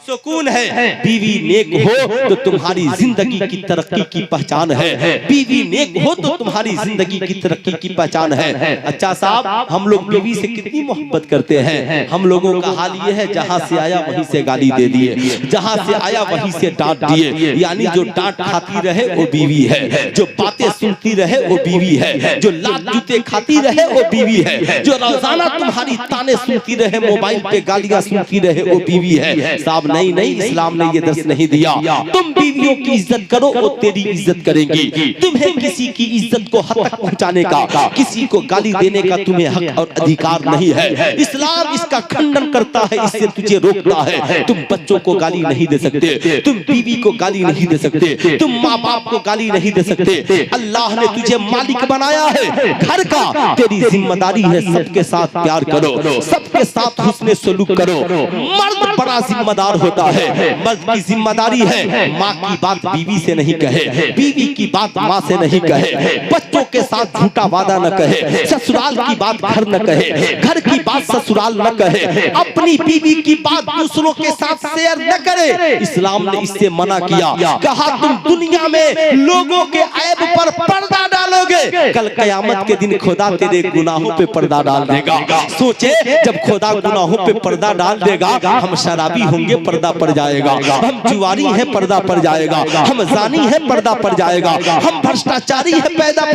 सुकून है। बीवी नेक हो तो तुम्हारी जिंदगी की तरक्की की पहचान है, बीवी नेक हो तो तुम्हारी जिंदगी की तरक्की की पहचान है। अच्छा साहब, हम लोग बीवी से कितनी मोहब्बत करते हैं। हम लोगों का हाल ये है, जहां से आया वहीं से गाली दे दिए, जहां से आया वहीं से डांट दिए। यानी जो डांट खाती रहे वो बीवी है, जो बातें सुनती रहे वो बीवी है, जो लात जूते खाती रहे वो बीवी है, जो रोजाना तुम्हारी ताने सुनती रहे, मोबाइल पे गालियां सुनती रहे वो बीवी है। साहब नहीं नहीं, इस्लाम ने ये दर्श नहीं दिया। तुम बीवियों की इज्जत करो, वो तेरी इज्जत करेंगी। तुम्हें किसी की इज्जत को हद तक पहुंचाने का, किसी को गाली देने का तुम्हें हक और अधिकार नहीं है। इस्लाम इसका खंडन करता है, इससे तुझे रोकता है। तुम बच्चों को गाली नहीं दे सकते, तुम बीवी को गाली नहीं दे सकते, तुम माँ बाप को गाली नहीं दे सकते। अल्लाह ने तुझे मालिक बनाया है घर का, तेरी जिम्मेदारी है सबके साथ प्यार करो, सबके साथ हुस्ने सलूक करो। मर्द बड़ा जिम्मेदार होता है, मर्द की जिम्मेदारी है माँ की बात बीवी से नहीं कहे, बीवी की बात माँ से नहीं कहे, बच्चों के साथ झूठा वादा न कहे, ससुराल की बात घर न कहे, घर की बात ससुराल न कहे, अपनी बीवी की बात दूसरों के साथ शेयर न करे। इस्लाम ने इससे मना किया। कहा तुम दुनिया में लोगों के ऐब पर पर्दा डालोगे, कल कयामत के दिन खुदा तेरे गुनाहों पे पर्दा डाल देगा। सोचे जब खुदा गुनाहों पे पर्दा डाल देगा, हम शराबी होंगे पर्दा पड़ जाएगा, हम जुआरी हैं पर्दा पड़ जाएगा, हम जानी हैं पर्दा पड़ जाएगा, हम भ्रष्टाचारी हैं पर्दा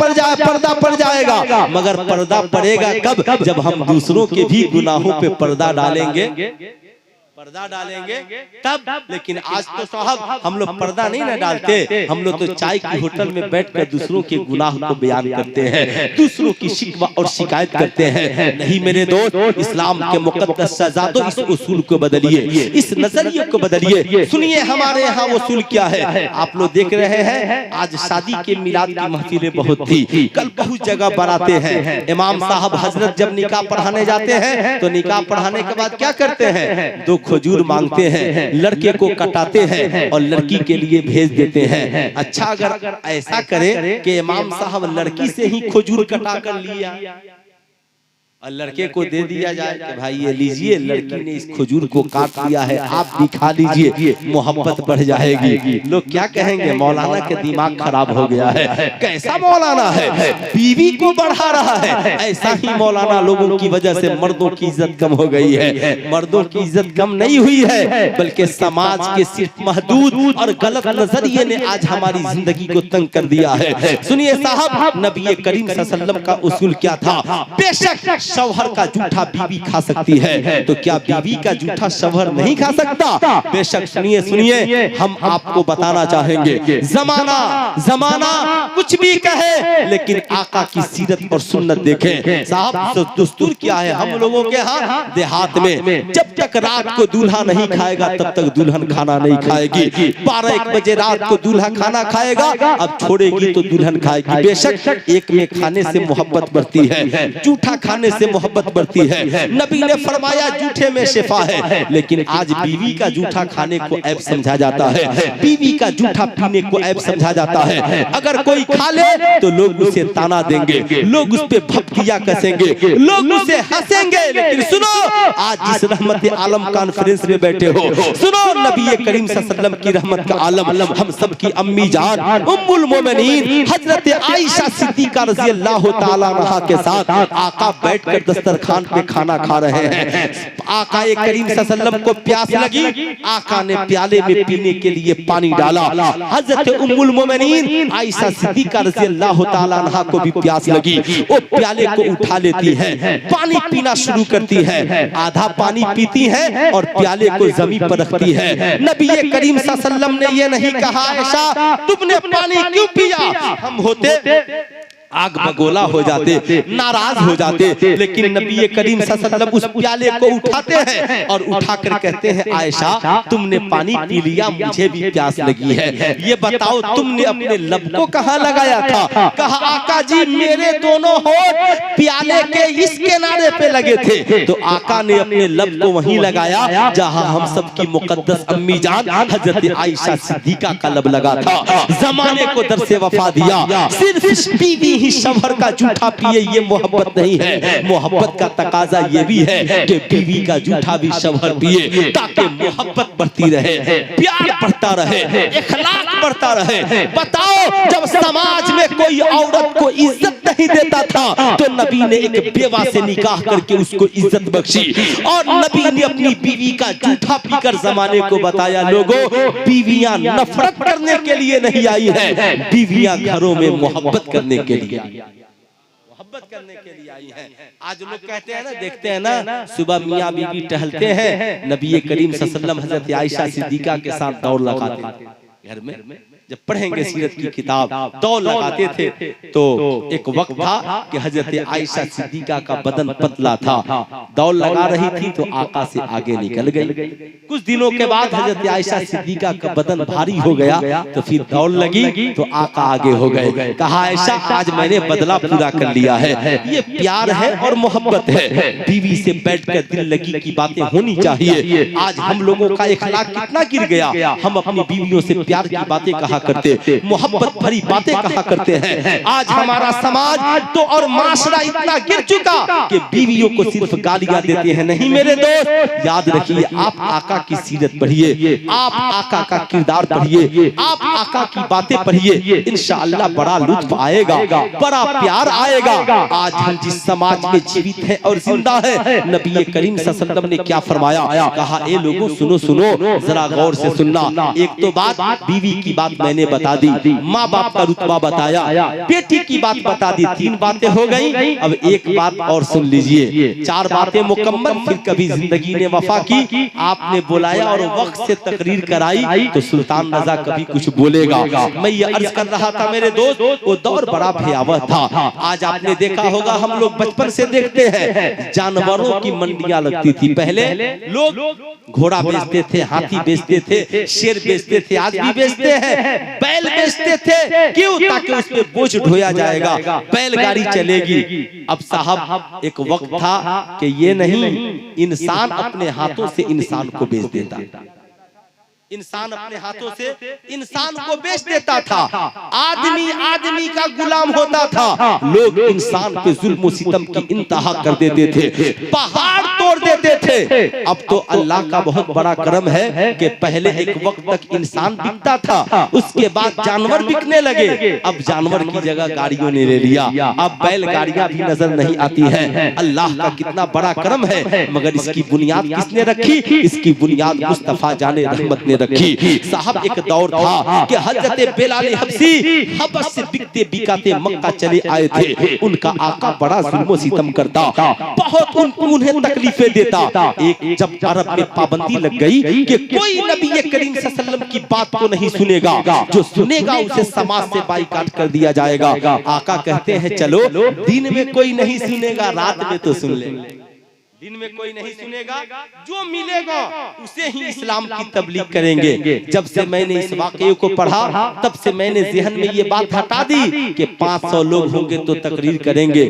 पड़ जाएगा। मगर पर्दा पड़ेगा कब? जब हम दूसरों के भी गुनाहों पे पर्दा डालेंगे तब। लेकिन आज तो साहब हम लोग पर्दा नहीं ना डालते, हम लोग तो चाय की होटल में बैठकर दूसरों के गुनाह को बयान करते हैं, दूसरों की शिकवा और शिकायत करते हैं। नहीं मेरे दोस्त, इस्लाम के मुकद्दस शहजादों, इस उसूल को बदलिए, इस नजरिए को बदलिए। सुनिए हमारे यहाँ उसूल क्या है। आप लोग देख रहे हैं आज शादी के मिलाद की महफिलें बहुत थी, कल बहुत जगह बराते हैं। इमाम साहब हजरत जब निकाह पढ़ाने जाते हैं तो निकाह पढ़ाने के बाद क्या करते हैं? 2 खजूर मांगते हैं, लड़के को कटाते हैं और लड़की के लिए भेज देते हैं। अच्छा अगर ऐसा करें कि इमाम साहब लड़की से ही खजूर कटा कर लिया और लड़के को दे दिया जाए कि भाई ये लीजिए, लड़की ने इस खजूर को काट लिया है, आप भी खा लीजिए, मोहब्बत बढ़ जाएगी। लोग क्या कहेंगे? मौलाना के दिमाग खराब हो गया है। कैसा मौलाना है, बीवी को बढ़ा रहा है। ऐसा ही मौलाना लोगों की वजह से मर्दों की इज्जत कम हो गई है। मर्दों की इज्जत कम नहीं हुई है, बल्कि समाज के सिर्फ महदूद और गलत नजरिए ने आज हमारी जिंदगी को तंग कर दिया है। सुनिए साहब, नबी करीम सल्लल्लाहु अलैहि वसल्लम का उसूल क्या था? बेशक शौहर का जूठा बीवी खा सकती है, तो क्या बीवी का जूठा शौहर नहीं खा सकता? बेशक सुनिए सुनिए, हम आपको बताना चाहेंगे, जमाना कुछ भी कहे, लेकिन आका की सीरत और सुन्नत देखें। साहब दस्तूर क्या है हम लोगों के यहाँ देहात में, जब तक रात को दूल्हा नहीं खाएगा तब तक दुल्हन खाना नहीं खाएगी। 12-1 बजे रात को दूल्हा खाना खाएगा, अब छोड़ेगी तो दुल्हन खाएगी। बेशक एक में खाने से मोहब्बत बढ़ती है, जूठा खाने से मोहब्बत बढ़ती है। नबी ने फरमाया जूठे में शिफा है, लेकिन आज बीवी का जूठा खाने को ऐब समझा जाता है, बीवी का जूठा पीने को ऐब समझा जाता है। अगर कोई खा ले तो लोग उसे ताना देंगे, लोग उस पे भपकिया कसेंगे, लोग उसे हंसेंगे। लेकिन सुनो, आज जिस रहमत आलम कॉन्फ्रेंस में बैठे हो, सुनो नबी करीम सल्लल्लाहु अलैहि वसल्लम की रहमत का आलम, हम सब की अम्मी जान उम्मुल मोमिनीन हजरत आयशा सिद्दीका रज़ी अल्लाह ताला अन्हा के साथ आका बैठकर दस्तरखान पे खाना खा रहे हैं। आका करीम सल्लल्लाहु अलैहि वसल्लम को प्यास लगी, आका ने प्याले में पीने के लिए पानी डाला। हजरत उम्मुल मोमिनीन आयशा सिद्दीका रज़ी अल्लाह ताला अन्हा को भी प्यास लगी, वो प्याले को उठा लेती है, पानी पीना शुरू करती है, आधा पानी पीती है और प्याले को जमीन पर रखती है। नबी करीम सल्लल्लाहु अलैहि वसल्लम ने ये नहीं कहा आयशा तुमने पानी क्यों पिया, हम होते आग बगोला हो जाते, नाराज हो जाते। लेकिन नबी करीम सल्लल्लाहु अलैहि वसल्लम उस प्याले को उठाते हैं और उठाकर कहते हैं आयशा तुमने पानी पी लिया, मुझे भी प्यास लगी है, ये बताओ तुमने अपने लब को कहाँ लगाया था? कहा आका जी मेरे दोनों होंठ प्याले के इस किनारे पे लगे थे। तो आका ने अपने लब को वहीं लगाया जहाँ हम सब की मुकद्दस अम्मी जान हजरत आयशा सिद्दीका का लब लगा था। जमाने को दरसे वफा दिया, सिर्फ बीवी ही शौहर का जूठा पिए, ये मोहब्बत नहीं है। मोहब्बत का तकाजा ये भी है कि बीवी का जूठा भी शौहर पिए, ताकि मोहब्बत बढ़ती रहे, प्यार बढ़ता रहे, इखलाक बढ़ता रहे। बताओ जब समाज में कोई औरत को इज्जत नहीं देता था तो नबी ने एक बेवा से निकाह करके उसको इज्जत बख्शी, और नबी ने अपनी बीवी का जूठा पीकर जमाने को बताया लोगों बीवियां नफरत करने के लिए नहीं आई है, बीवियां घरों में मोहब्बत करने के लिए, मोहब्बत करने के लिए आई है। आज लोग कहते हैं ना, देखते हैं ना, सुबह मियाँ बीवी टहलते हैं, नबी करीम सल्लल्लाहु अलैहि वसल्लम हजरत आयशा सिद्दीका के साथ दौड़ लगाते घर में। जब पढ़ेंगे सीरत की किताब, दौड़ लगाते थे तो एक वक्त था कि हजरत आयशा सिद्दीका का बदन पतला था, दौड़ लगा रही थी तो आका से आगे निकल गई। कुछ दिनों के बाद हजरत आयशा सिद्दीका का बदन भारी हो गया तो फिर दौड़ लगी तो आका आगे हो गए। कहा आयशा आज मैंने बदला पूरा कर लिया है, ये प्यार है और मोहब्बत है। बीवी से बैठकर दिल लगी की बातें होनी चाहिए। आज हम लोगों का इखलाक कितना गिर गया, हम अपनी बीवियों से प्यार की बातें कहा करते, मोहब्बत भरी बातें कहा करते हैं। आज हमारा समाज तो और माशरा इतना गिर चुका कि बीवियों को सिर्फ गालियां देते हैं। नहीं मेरे दोस्त, याद रखिए आप आका की सीरत पढ़िए, आप आका का किरदार पढ़िए, आप आका की बातें पढ़िए, इंशाअल्लाह बड़ा लुत्फ आएगा, बड़ा प्यार आएगा। आज हम जिस समाज में जीवित है और जिंदा है, नबी करीम सल्लल्लाहु अलैहि वसल्लम ने क्या फरमाया? कहा ए लोगों सुनो सुनो, जरा गौर से सुनना। एक तो बात बीवी की बात मैंने बता दी, माँ बाप का रुतबा बताया, बेटी की बात बता दी, 3 बातें हो गई। अब एक बात और सुन लीजिए, 4 बातें मुकम्मल। फिर कभी जिंदगी ने वफा की, आपने बुलाया और वक्त से तकरीर कराई तो सुल्तान रजा कभी कुछ बोलेगा। मैं ये अर्ज कर रहा था मेरे दोस्त, वो दौर बड़ा भयावह था। आज आपने देखा होगा, हम लोग बचपन से देखते हैं जानवरों की मंडियां लगती थी। पहले लोग घोड़ा बेचते थे, हाथी बेचते थे, शेर बेचते थे, आज भी बेचते हैं, बैल बेचते थे। क्यों? ताकि उस पे बोझ ढोया जाएगा, बैलगाड़ी चलेगी। अब साहब एक वक्त था कि ये नहीं, इंसान अपने हाथों से इंसान को बेच देता, इंसान अपने हाथों से इंसान को बेच देता था। आदमी आदमी का गुलाम होता था। लोग इंसान पे जुल्म और सितम की इंतहा कर देते थे, पहाड़ तोड़ देते थे। अब तो अल्लाह का बहुत बड़ा करम है कि पहले एक वक्त तक इंसान बिकता था, उसके बाद जानवर बिकने लगे। अब जानवर की जगह गाड़ियों ने ले लिया, अब बैलगाड़ियां भी नजर नहीं आती है। अल्लाह का कितना बड़ा करम है। मगर इसकी बुनियाद किसने रखी? इसकी बुनियाद मुस्तफा जाने रहमत ने रखी। साहब एक दौर था कि हजरत बिलाल हबशी हबश से बिकते बिकाते मक्का चले आए थे। उनका आका बड़ा जुल्म सितम करता, बहुत उन्हें तकलीफें देता। एक जब अरब में पाबंदी लग गई कि कोई नबी करीम सल्लल्लाहु अलैहि वसल्लम की बात को नहीं सुनेगा, जो सुनेगा उसे समाज से बाइकाट कर दिया जाएगा। आका कहते हैं चलो दिन में कोई नहीं सुनेगा, रात में तो सुन लेंगे। दिन में कोई नहीं सुनेगा, जो मिलेगा उसे ही इस्लाम की तबलीग करेंगे। जब से मैंने इस वाक़ये को पढ़ा तब से मैंने ज़हन में ये बात हटा दी कि 500 लोग होंगे तो तकरीर करेंगे,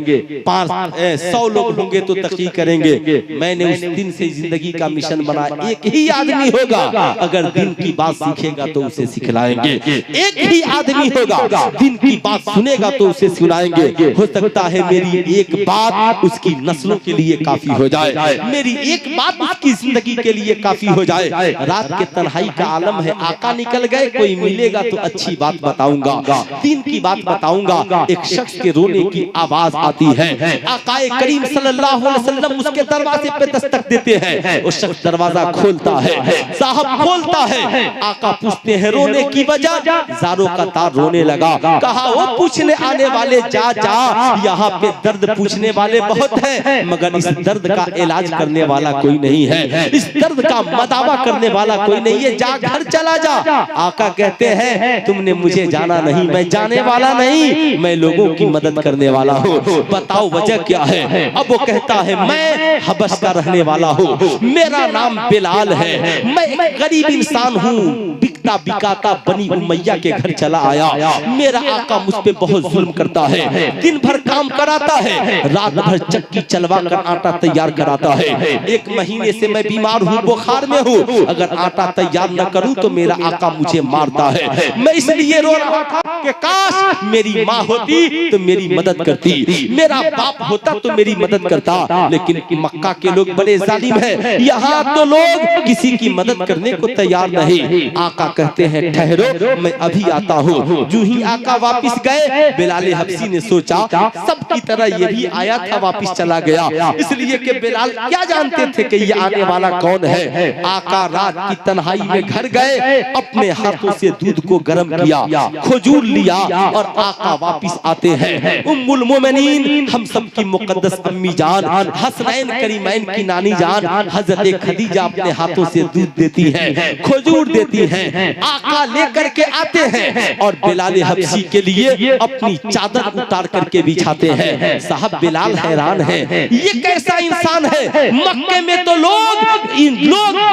100 लोग होंगे तो तकरीर करेंगे। मैंने उस दिन से जिंदगी का मिशन बनाया, एक ही आदमी होगा अगर दिन की बात सीखेगा तो उसे सिखलाएंगे। एक ही आदमी होगा दिन की बात सुनेगा तो उसे सुनाएंगे। हो सकता है मेरी एक बात उसकी नस्लों के लिए काफी हो जाए, मेरी एक बात उसकी जिंदगी के लिए काफी हो जाए। रात के तन्हाई का आलम है, आका निकल गए, कोई मिलेगा तो अच्छी बात बताऊंगा, दीन की बात बताऊंगा। एक शख्स के रोने की आवाज आती है, आकाए करीम सल्लल्लाहु अलैहि वसल्लम उसके दरवाजे पे दस्तक देते हैं। वो शख्स दरवाजा खोलता है, साहब खोलता है। आका पूछते हैं रोने की वजह, जारों का तार रोने लगा। कहा वो पूछने आने वाले जा जा, यहाँ पे दर्द पूछने वाले बहुत है मगर इस दर्द का इलाज करने वाला कोई नहीं है, इस दर्द का मदावा करने वाला कोई नहीं है, जा घर चला जा। आका कहते हैं तुमने मुझे जाना नहीं, मैं जाने वाला नहीं, मैं लोगों की मदद करने वाला हूँ, बताओ वजह क्या है। अब वो कहता है मैं हबश का रहने वाला हूँ, मेरा नाम बिलाल है, मैं एक गरीब इंसान हूँ, बिकता बिकाता बनी उमैया के घर चला आया। मेरा आका मुझ पे बहुत जुल्म करता है, दिन भर काम कराता है, रात भर चक्की चलवा कर आटा तैयार कराता है। 1 महीने से मैं बीमार हूँ, बुखार में हूँ, अगर आटा तैयार न करूँ तो मेरा आका मुझे मारता है। मैं इसलिए रो रहा था कि काश मेरी माँ होती तो मेरी मदद करती, मेरा बाप होता तो मेरी मदद करता। लेकिन मक्का के लोग बड़े जालिम हैं, यहाँ तो लोग किसी की मदद करने को तैयार नहीं। आका कहते हैं ठहरो मैं अभी आता हूँ। जो ही आका वापिस गए, बिलाल हबशी ने सोचा सबकी तरह ये भी आया था वापिस चला गया, इसलिए कि बिलाल क्या जानते थे कि ये आने वाला कौन है। आका रात की तन्हाई में घर गए, अपने हाथों से दूध को गर्म किया, खजूर लिया और आका वापिस आते हैं। उम्मुल मोमिनीन हम सब की मुकद्दस अम्मी जान, हसनैन करीमैन की नानी जान हजरत खदीजा अपने हाथों से दूध देती है, खजूर देती है। आका लेकर के आते हैं और बिलाल हबशी के लिए अपनी चादर उतार करके बिछाते हैं। साहब बिलाल हैरान है, ये कैसा इंसान है, मक्के में तो लोग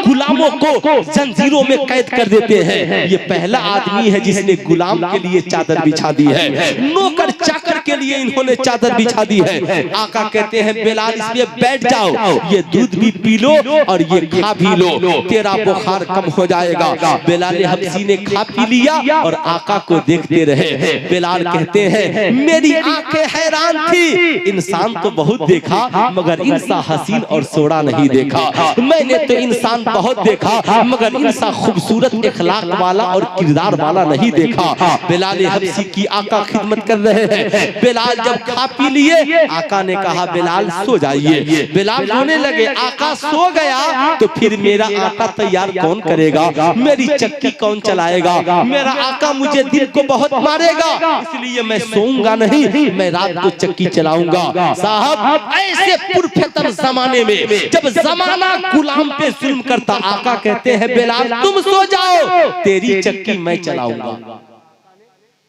गुलामों को जंजीरों में कैद कर देते हैं, ये पहला आदमी है जिसने गुलाम के लिए चादर बिछा दी है, नौकर चाकर के लिए इन्होंने चादर बिछा दी है। आका कहते हैं बिलाल इसमें बैठ जाओ, ये दूध भी पी लो और ये खा भी लो, तेरा बुखार कम हो जाएगा। बिलाल हबशी ने खा पी लिया और आका को देखते रहे। बिलाल कहते हैं मेरी आंखें हैरान थी, इंसान तो बहुत देखा मगर इंसान हसीन और सोड़ा नहीं देखा, मैंने तो इंसान बहुत देखा मगर इंसान खूबसूरत इखलाक वाला और किरदार वाला नहीं देखा। बिलाल हबशी की आका खिदमत कर रहे हैं। बिलाल जब खा पी लिए, आका ने कहा बिलाल सो जाइए। बिलाल रोने लगे, आका सो गया तो फिर मेरा आटा तैयार कौन करेगा, मेरी चक्की कौन चलाएगा, मेरा आका मुझे दिन को बहुत मारेगा, इसलिए मैं सोऊंगा नहीं, मैं रात को चक्की चलाऊंगा। साहब ऐसे पुरफेतर जमाने में जब जमाना गुलाम पे जुल्म करता, आका कहते हैं बिलाल तुम सो जाओ, तेरी चक्की मैं चलाऊंगा,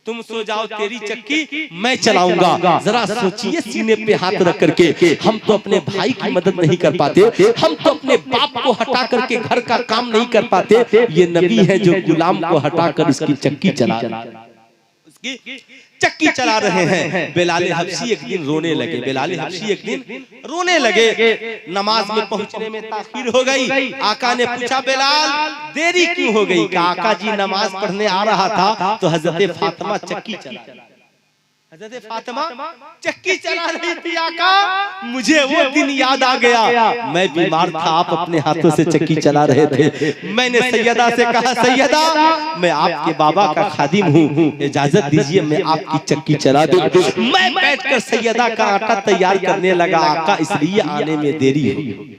तुम सो जाओ, तेरी चक्की मैं चलाऊंगा। जरा सोचिए सीने पे हाथ रख करके, हम तो अपने भाई की मदद नहीं कर पाते, हम तो अपने बाप को हटा करके घर का काम नहीं कर पाते, ये नबी है जो गुलाम को हटा कर उसकी चक्की चला चक्की चला रहे हैं। बिलाल हबशी एक दिन रोने लगे, बिलाल हबशी एक दिन रोने लगे, नमाज में पहुंचने में ताखीर हो गई। आका ने पूछा बिलाल देरी क्यों हो गई, कि आका जी नमाज पढ़ने आ रहा था तो हजरत फातिमा चक्की चला, हजरत फातिमा चक्की चला रही थी। आका मुझे वो दिन याद आ गया, मैं बीमार था, आप अपने हाथों से चक्की चला रहे थे, मैंने सैयदा से कहा सैयदा मैं आपके बाबा का खादिम हूँ, इजाजत दीजिए मैं आपकी चक्की चला दूं। मैं बैठकर सैयदा का आटा तैयार करने लगा, आका इसलिए आने में देरी हुई,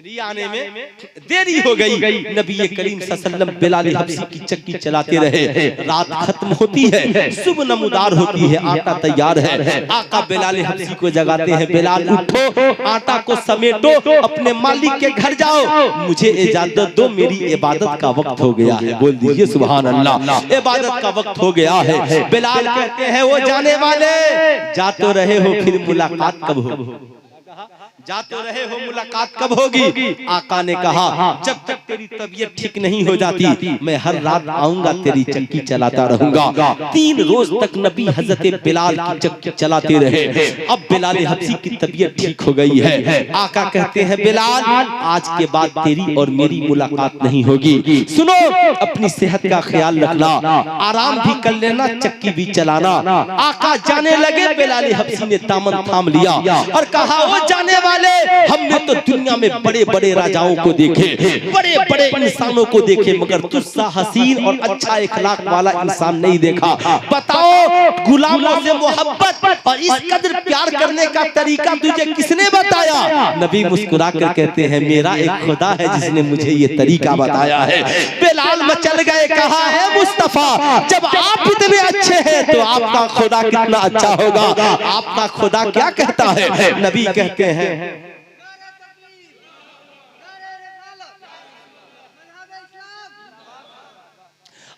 फिर आने में देरी हो गई। नबी करीम सल्लल्लाहु अलैहि वसल्लम बिलाल हबशी की चक्की चलाते रहे। रात खत्म होती है, सुबह नमदार होती है, आटा तैयार है। आका बिलाल हबशी को जगाते हैं, बिलाल उठो, आटा को समेटो, अपने मालिक के घर जाओ, मुझे इजाजत दो, मेरी इबादत का वक्त हो गया है। बोल दीजिए सुभान अल्लाह, इबादत का वक्त हो गया है। बिलाल कहते हैं, वो जाने वाले, जा तो रहे हो, फिर मुलाकात कब होगी? जा तो रहे हो, मुलाकात कब होगी? आका ने कहा, जब तक तेरी तबीयत ठीक नहीं हो जाती, मैं हर रात आऊंगा, तेरी चक्की चलाता रहूंगा। 3 रोज तक नबी हजरत बिलाल की चक्की चलाते रहे। अब बिलाल हबशी की तबीयत ठीक हो गई है। आका कहते हैं, बिलाल आज के बाद तेरी और मेरी मुलाकात नहीं होगी। सुनो, अपनी सेहत का ख्याल रखना, आराम भी कर लेना, चक्की भी चलाना। आका जाने लगे, बिलाल हबशी ने दामन थाम लिया और कहा, वो जाने वाले, हमने तो दुनिया में बड़े बड़े राजाओं को देखे, बड़े बड़े इंसानों को देखे, मगर तुझसा हसीन और अच्छा इखलाक वाला इंसान नहीं देखा। बताओ, गुलामों से मोहब्बत और इस कदर प्यार करने का तरीका तुझे किसने बताया? नबी मुस्कुरा कर कहते हैं, मेरा एक खुदा है जिसने मुझे ये तरीका बताया है। बिलाल मचल गए, कहा है मुस्तफा, जब आप इतने अच्छे हैं तो आपका खुदा कितना अच्छा होगा? आपका खुदा क्या कहता है? नबी कहते हैं,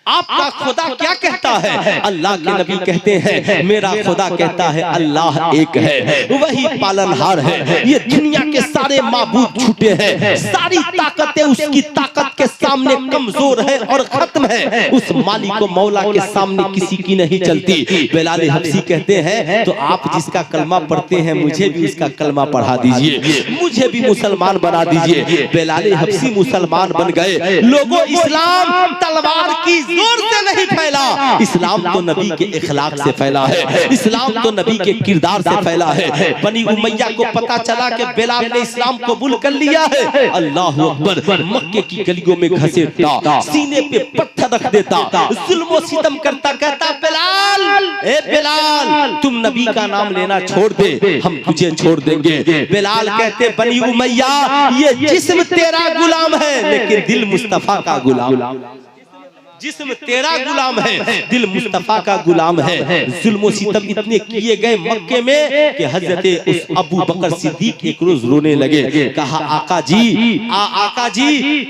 आपका खुदा क्या कहता है? अल्लाह के नबी कहते हैं, मेरा खुदा कहता है, अल्लाह एक है, वही पालनहार है। ये दुनिया के सारे माबूद छूटे हैं, सारी ताकतें उसकी ताकत के सामने कमजोर है और खत्म है। उस मालिक को मौला के सामने किसी की नहीं चलती। बिलाल हबशी कहते हैं, तो आप जिसका कलमा पढ़ते हैं, मुझे भी उसका कलमा पढ़ा दीजिए, मुझे भी मुसलमान बना दीजिए। बिलाल हबशी मुसलमान बन गए। लोगों, इस्लाम तलवार की जोर से नहीं फैला, इस्लाम तो नबी के इखलाक से फैला है, इस्लाम तो नबी के किरदार से फैला है। बनी उमैया को पता चला कि बिलाल ने इस्लाम कबूल कर लिया है। अल्लाह अकबर, मक्के की गलियों में घसीटता, सीने पे पत्थर रख देता, जुल्म और सितम करता, कहता, बिलाल, ए बिलाल, तुम नबी का नाम लेना छोड़ दे, हम तुझे छोड़ देंगे। बिलाल कहते, बनी उमैया, ये जिस्म तेरा गुलाम है, लेकिन दिल मुस्तफा का गुलाम। जिस्म तेरा गुलाम है, दिल मुस्तफा का गुलाम है। जुल्म सितम इतने किए गए मक्के में कि हजरत उस अबू बकर सिद्दीक एक रोज रोने लगे। कहा, आका जी, आका जी,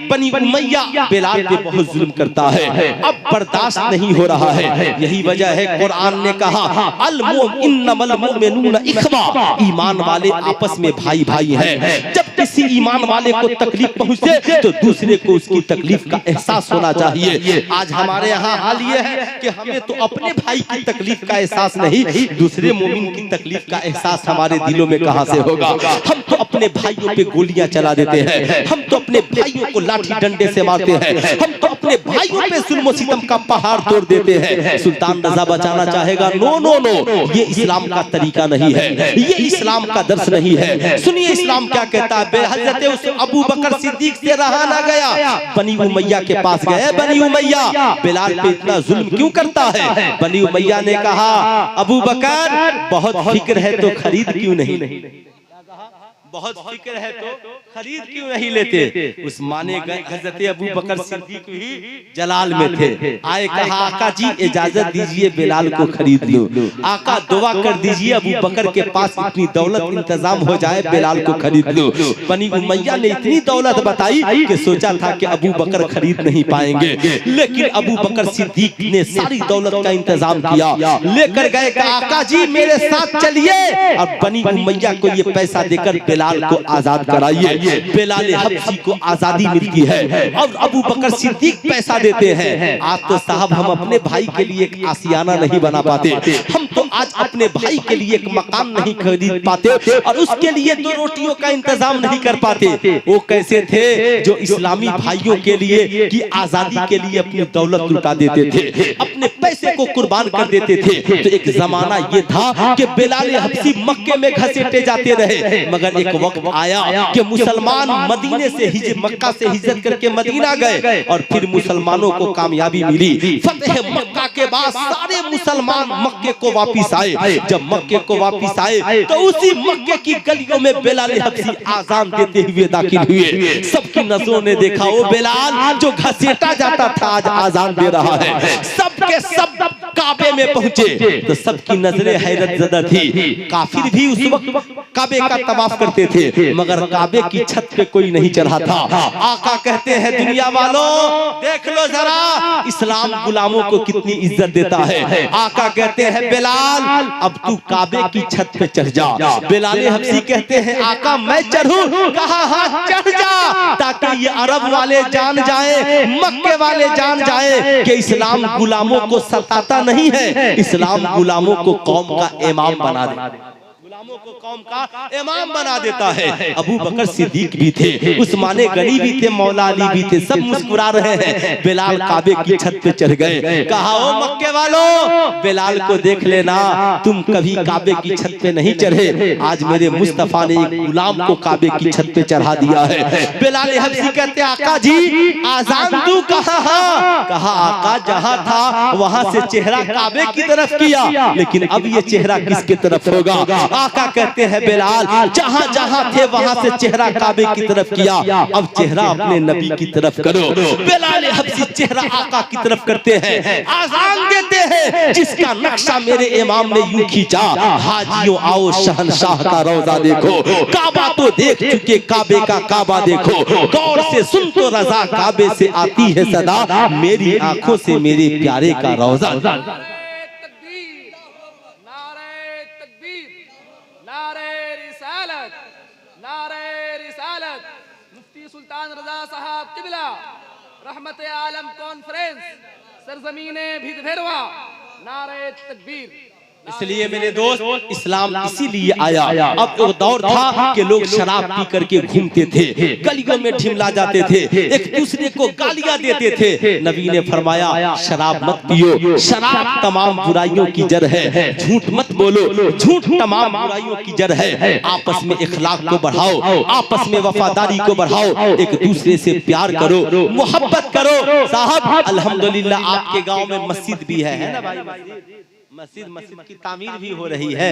बनी उमैया बिलाल पे बहुत जुल्म करता है, अब बर्दाश्त नहीं हो रहा है। यही वजह है कुरान ने कहा, अल इन्नमल मुमिनून इख्वा, ईमान वाले आपस में भाई भाई हैं। जब किसी ईमान वाले को तकलीफ पहुंचे तो दूसरे को उसकी तकलीफ का एहसास होना चाहिए। आज हमारे यहाँ हाल ये है कि हमें तो अपने भाई की तकलीफ का एहसास नहीं, दूसरे मोमिन की तकलीफ का एहसास हमारे दिलों में कहां से होगा? हम तो अपने भाइयों पे गोलियां चला देते हैं, हम तो अपने भाइयों को लाठी डंडे से मारते हैं, हम तो अपने भाइयों पे जुल्म और सितम का पहाड़ तोड़ देते हैं। सुल्तान रजा बचाना चाहेगा, नो नो नो, ये इस्लाम का तरीका नहीं है, ये इस्लाम का दर्श नहीं है। सुनिए इस्लाम क्या कहता है। हजरत उस अबू बकर सिद्दीक से रहा ना गया, बनी उमैया के पास गए। बनी उमैया, बिलाल पे इतना जुल्म क्यों करता है? बनी उमैया ने कहा, अबू बकर, बहुत फिक्र है तो खरीद क्यों नहीं? बहुत फिक्र है तो खरीद क्यों नहीं लेते? उस माने गए हजरत अबू बकर सिद्दीक ही जलाल में थे। आए, कहा, आका जी इजाजत दीजिए, बिलाल को खरीद लो। आका दुआ कर दीजिए अबू बकर के पास इतनी दौलत इंतजाम हो जाए, बिलाल को खरीद लो। बनी उमैया ने इतनी दौलत बताई कि सोचा था कि अबू बकर खरीद नहीं पाएंगे, लेकिन अबू बकर सिद्दीक ने सारी दौलत का इंतजाम किया, लेकर गए। आका जी मेरे साथ चलिए और बनी उमैया को ये पैसा देकर बिलाल को आजाद कराइए। बिलाल हबशी को आजादी मिलती है और अबू बकर सिद्दीक पैसा देते हैं। आज तो साहब हम अपने भाई के लिए एक आशियाना नहीं बना पाते, हम तो आज अपने भाई के लिए एक मकान नहीं खरीद पाते और उसके लिए 2 रोटियों का इंतजाम नहीं कर पाते। वो कैसे थे जो इस्लामी भाइयों के लिए की आजादी के लिए अपनी दौलत लुटा देते थे, अपने पैसे को कुर्बान कर देते थे। तो एक जमाना ये था कि बिलाल हबशी मक्के में घसीटे जाते रहे, मगर एक वक्त आया कि मुसलमान मदीने से मक्का से हिजरत करके मदीना गए और फिर मुसलमानों को कामयाबी मिली। फतेह मक्का के बाद सारे मुसलमान मक्के को वापस वापिस आए। जब मक्के को वापिस आए तो उसी मक्के की गलियों में बेलाल हबशी आजान देते हुए दाखिल हुए। सबकी नजरों ने देखा वो बेलाल जो घसीटा जाता था आज आजान दे रहा है। सबके सब काबे में पहुंचे तो सबकी नजरें हैरत ज़दा थी। काफिर भी उस वक्त काबे का तवाफ करते थे मगर काबे की छत पे कोई नहीं चढ़ा था। आका कहते हैं दुनिया वालों देख लो जरा इस्लाम गुलामों को कितनी इज्जत देता है। आका कहते हैं बेलाल अब तू काबे की छत पे चढ़ जा। बेलाल हबशी कहते हैं आका मैं चढ़ूं? कहा हाँ चढ़ जा ताकि ये अरब वाले जान जाए, मक्के वाले जान जाए कि इस्लाम गुलामों को सताता नहीं है, इस्लाम गुलामों को कौम का इमाम बना दे, गुलामों को कौम का इमाम बना देता है। अबू बकर सिद्दीक भी थे, उस्माने गनी भी थे, मौला अली भी थे, सब मुस्कुरा रहे हैं। बेलाल काबे की छत पे चढ़ गए। कहा ओ मक्के वालों बेलाल को देख लेना, तुम कभी काबे की छत पे नहीं चढ़े, आज मेरे मुस्तफा ने एक गुलाम को काबे की छत पे चढ़ा दिया है। बेलाल हबशी कहते आका जी आजान तू कहा? कहा आका जहां था वहां से चेहरा काबे की तरफ किया, लेकिन अब ये चेहरा किसकी तरफ होगा? आका कहते हैं बेलाल जहां जहां थे वहां से चेहरा काबे की तरफ किया, अब चेहरा अपने नबी की तरफ करो। बेलाल हबशी चेहरा आका की तरफ करते हैं, आजान देते हैं जिसका नक्शा मेरे इमाम ने यूं खींचा, हाजियों आओ शहंशाह का रोजा देखो, काबा तो देख चुके काबे का काबा देखो, गौर से सुन तो रजा काबे से आती है सदा, मेरी आंखों से मेरे प्यारे का रोजा। मुफ्ती सुल्तान रजा साहब किबला रहमत आलम कॉन्फ्रेंस सरजमीने भिदभेरवा नारे तकबीर। इसलिए मेरे दोस्त इस्लाम इसीलिए आया। अब वो दौर था कि लोग शराब पी करके घूमते थे, गलियों में ढिमला जाते थे, एक दूसरे को गालियां देते थे। नबी ने फरमाया शराब मत पियो, शराब तमाम बुराइयों की जड़ है, झूठ मत बोलो, झूठ तमाम बुराइयों की जड़ है। आपस में इखलाक को बढ़ाओ, आपस में वफादारी को बढ़ाओ, एक दूसरे से प्यार करो, मोहब्बत करो। साहब अल्हम्दुलिल्लाह आपके गाँव में मस्जिद भी है ना भाई? मस्जिद की तामीर भी हो रही है।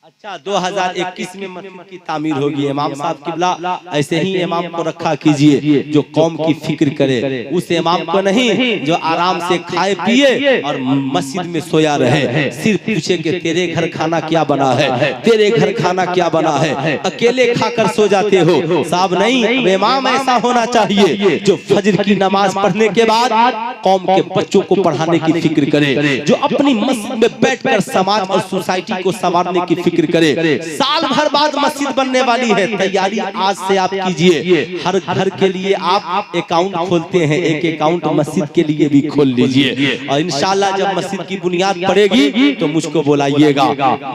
अच्छा 2021 में मस्जिद की तामीर होगी। इमाम साहब किबला ऐसे ही इमाम को रखा कीजिए जो कौम की फिक्र करे, उस इमाम को नहीं जो आराम से खाए पिए और मस्जिद में सोया रहे, सिर्फ पूछे कि तेरे घर खाना क्या बना है, तेरे घर खाना क्या बना है, अकेले खाकर सो जाते हो। साहब नहीं, इमाम ऐसा होना चाहिए जो फजर की नमाज पढ़ने के बाद कौम के बच्चों को पढ़ाने की फिक्र करे, जो अपनी मस्जिद में बैठकर समाज और सोसाइटी को संवारने की फिक्र करे। साल भर बाद मस्जिद बनने वाली है, तैयारी आज से आप कीजिए। हर घर के लिए आप अकाउंट खोलते हैं, एक अकाउंट मस्जिद के लिए भी खोल लीजिए और इंशाल्लाह जब मस्जिद की बुनियाद पड़ेगी तो मुझको बुलाइएगा,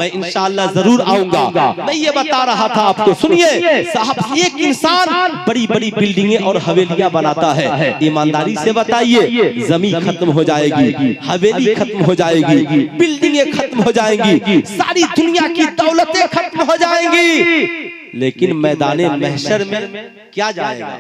मैं इंशाल्लाह जरूर आऊंगा। मैं ये बता रहा था आपको, सुनिए साहब, एक इंसान बड़ी बड़ी बिल्डिंगें और हवेलियां बनाता है, ईमानदारी से बताइए जमीन खत्म हो जाएगी, हवेली खत्म हो जाएगी, बिल्डिंगें खत्म हो जाएंगी, सारी दुनिया की दौलतें खत्म हो जाएंगी, लेकिन मैदाने महशर में क्या जाएगा?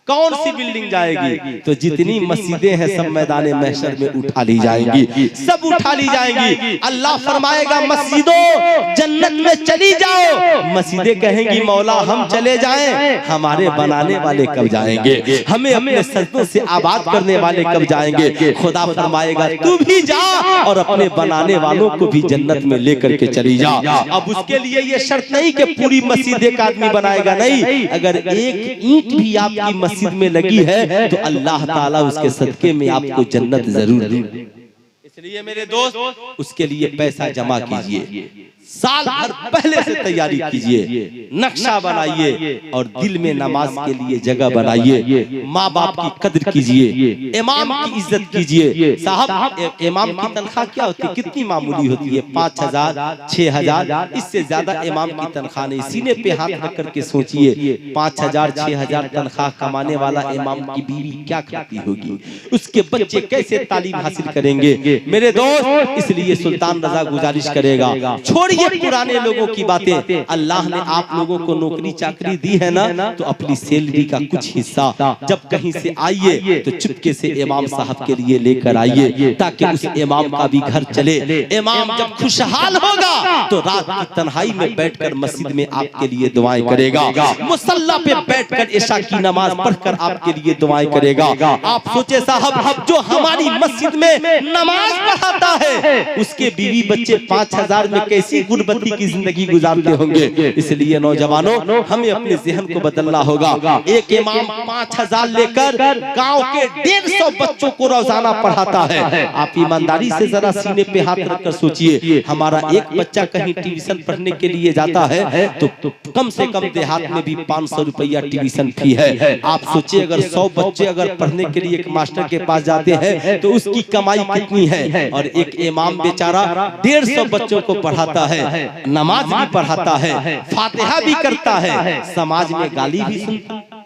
कौन सी बिल्डिंग जाएगी? तो जितनी मस्जिदें हैं सब मैदाने महशर में उठा ली जाएंगी, सब उठा ली जाएंगी। अल्लाह फरमाएगा मस्जिदों जन्नत में चली जाओ, मस्जिदें कहेंगी मौला हम चले जाएं, हमारे बनाने वाले कब जाएंगे, हमें अपने सजदों से आबाद करने वाले कब जाएंगे? खुदा फरमाएगा तू भी जा और अपने बनाने वालों को भी जन्नत में लेकर के चली जा। अब उसके लिए ये शर्त नहीं कि पूरी मस्जिद एक आदमी बनाएगा, नहीं, अगर एक ईंट भी आपकी मस्जिद में लगी है तो अल्लाह ताला उसके सदके में आपको जन्नत जरूर देगा। इसलिए मेरे दोस्त उसके लिए पैसा जमा कीजिए, साल भर पहले से तैयारी कीजिए, नक्शा बनाइए और दिल में नमाज के लिए जगह बनाइए, माँ बाप की कदर कीजिए, इमाम की इज्जत कीजिए। साहब इमाम की तनख्वाह क्या होती है? कितनी मामूली होती है, 5,000 6,000, इससे ज्यादा इमाम की तनख्वाह नहीं। सीने पे हाथ रख करके सोचिए 5,000 6,000 तनख्वाह कमाने वाला इमाम की बीवी क्या खाती होगी, उसके बच्चे कैसे तालीम हासिल करेंगे? मेरे दोस्त इसलिए सुल्तान रजा गुजारिश करेगा, छोड़िए छोड़िए पुराने लोगों की बातें। अल्लाह ने आप लोगों को नौकरी चाकरी दी है ना, तो अपनी सैलरी का कुछ हिस्सा जब कहीं से आइए तो चुपके से इमाम साहब के लिए लेकर आइए, ताकि उस इमाम का भी घर चले। इमाम जब खुशहाल होगा तो रात की तन्हाई में बैठकर मस्जिद में आपके लिए दुआएं करेगा, मुसल्ला पे बैठकर इशा की नमाज पढ़कर आपके लिए दुआएं करेगा। आप सोचे साहब, जो हमारी मस्जिद में नमाज पढ़ाता है उसके बीवी बच्चे 5000 में कैसी गुरबती की जिंदगी गुजारते होंगे। इसलिए नौजवानों, हमें अपने ज़हन को बदलना होगा। एक इमाम 5000 लेकर गांव के 150 बच्चों को रोजाना पढ़ाता है। आप ईमानदारी से जरा सीने पे हाथ रखकर सोचिए, हमारा एक बच्चा कहीं ट्यूशन पढ़ने के लिए जाता है तो कम से कम देहात में भी 500 रुपया ट्यूशन फी है। आप सोचिए, अगर 100 बच्चे अगर पढ़ने के लिए एक मास्टर के पास जाते हैं तो उसकी कमाई कितनी है। और एक इमाम बेचारा 150 बच्चों को पढ़ाता है, नमाज भी पढ़ाता है, फातिहा भी करता है, समाज में गाली भी सुनता है।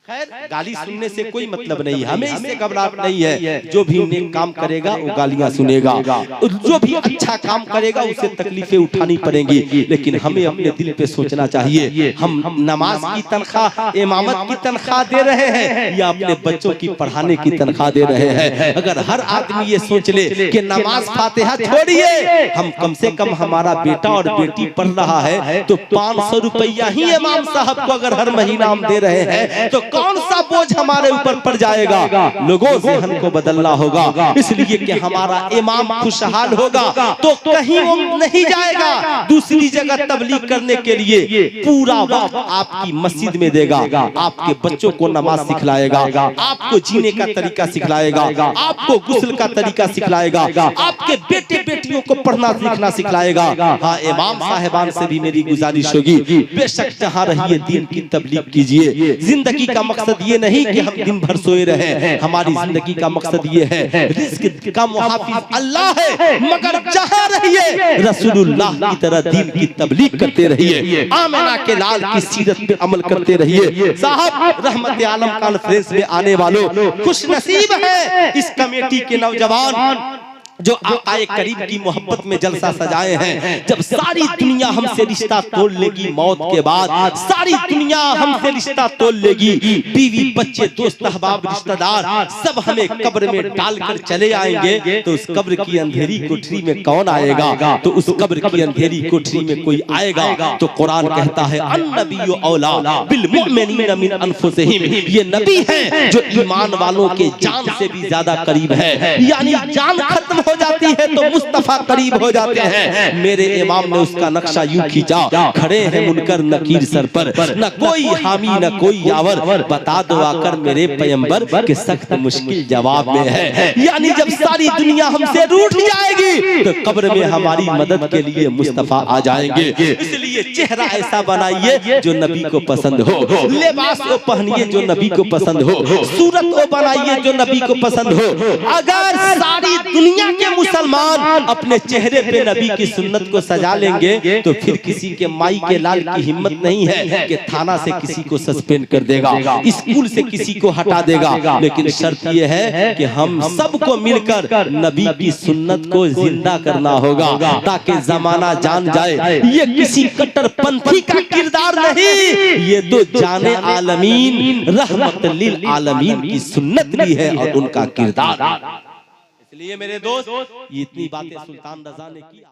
खैर, गाली सुनने से कोई मतलब नहीं, हमें इससे घबराहट नहीं है। जो भी नेक काम करेगा वो गालियां सुनेगा, जो भी अच्छा काम करेगा उसे तकलीफें उठानी पड़ेंगी। लेकिन हमें अपने दिल पे सोचना चाहिए, हम नमाज की तनख्वाह, इमामत की तनख्वाह दे रहे हैं या अपने बच्चों की पढ़ाने की तनख्वाह दे रहे हैं। अगर हर आदमी ये सोच ले कि नमाज फातिहा छोड़िए, हम कम से कम हमारा बेटा और बेटी पढ़ रहा है तो 500 रुपया ही इमाम साहब को अगर हर महीना हम दे रहे हैं तो कौन सा बोझ हमारे ऊपर पड़ जाएगा। लोगों ज़हन को बदलना होगा, इसलिए कि हमारा इमाम खुशहाल होगा तो कहीं वो नहीं जाएगा दूसरी जगह तबलीग करने के लिए। पूरा वक्त आपकी मस्जिद में देगा, आपके बच्चों को नमाज सिखलाएगा, आपको जीने का तरीका सिखलाएगा, आपको गुस्ल का तरीका सिखलाएगा, आपके बेटे बेटियों को पढ़ना लिखना सिखलाएगा। हाँ, इमाम साहिबान से भी मेरी गुजारिश होगी, बेशक जहाँ रहिए दीन की तबलीग कीजिए। जिंदगी का मकसद ये नहीं कि हम दिन भर सोए रहे, हमारी जिंदगी का मकसद ये है, रिज़्क़ का मुहाफिज अल्लाह है, मगर जहाँ रहिए रसूलुल्लाह की तरह दीन की तबलीग करते रहिए, आमिना के लाल की सीरत पे अमल करते रहिए। साहब, रहमत आलम कॉन्फ्रेंस में आने वालों खुश नसीब है इस कमेटी के नौजवान जो आकाए करीम की मोहब्बत में जलसा सजाए हैं। जब सारी दुनिया हमसे रिश्ता तोड़ लेगी मौत के बाद, सारी दुनिया हमसे रिश्ता तोड़ लेगी, बीवी बच्चे दोस्त अहबाब रिश्तेदार सब हमें कब्र में डालकर चले आएंगे, तो उस कब्र की अंधेरी कोठरी में कौन आएगा? तो उस कब्र की अंधेरी कोठरी में कोई आएगा तो कुरान कहता है अन्नबिय्यु औला बिल मुमिनीना मिन अनफुसिहिम, ये नबी है जो ईमान वालों के जान से भी ज्यादा करीब है। यानी जान खत्म हो जाती है तो मुस्तफा करीब हो जाते हैं। मेरे इमाम ने उसका नक्शा यूं खींचा, खड़े हैं मुनकर नकीर सर पर, न कोई हामी न कोई यावर, बता दो आकर मेरे पैगंबर के सख्त मुश्किल जवाब में है। यानी जब सारी दुनिया हमसे रूठ जाएगी तो कब्र में हमारी मदद के लिए मुस्तफा आ जाएंगे। इसलिए चेहरा ऐसा बनाइए जो नबी को पसंद हो, लिबास वो पहनिए जो नबी को पसंद हो, सूरत वो बनाइए जो नबी को पसंद हो। अगर सारी दुनिया के मुसलमान अपने चेहरे पे नबी की सुन्नत को सजा लेंगे तो फिर किसी के माई के लाल की हिम्मत नहीं है कि थाना से किसी को सस्पेंड कर देगा, स्कूल से किसी को हटा देगा। लेकिन शर्त यह है कि हम सबको मिलकर नबी की सुन्नत को जिंदा करना होगा, ताकि जमाना जान जाए ये किसी कट्टरपंथी का किरदार नहीं, ये तो जाने आलमीन रहमत लिल आलमीन की सुन्नत भी है और उनका किरदार। इसलिए मेरे दोस्त, ये इतनी बातें सुल्तान रज़ा ने की।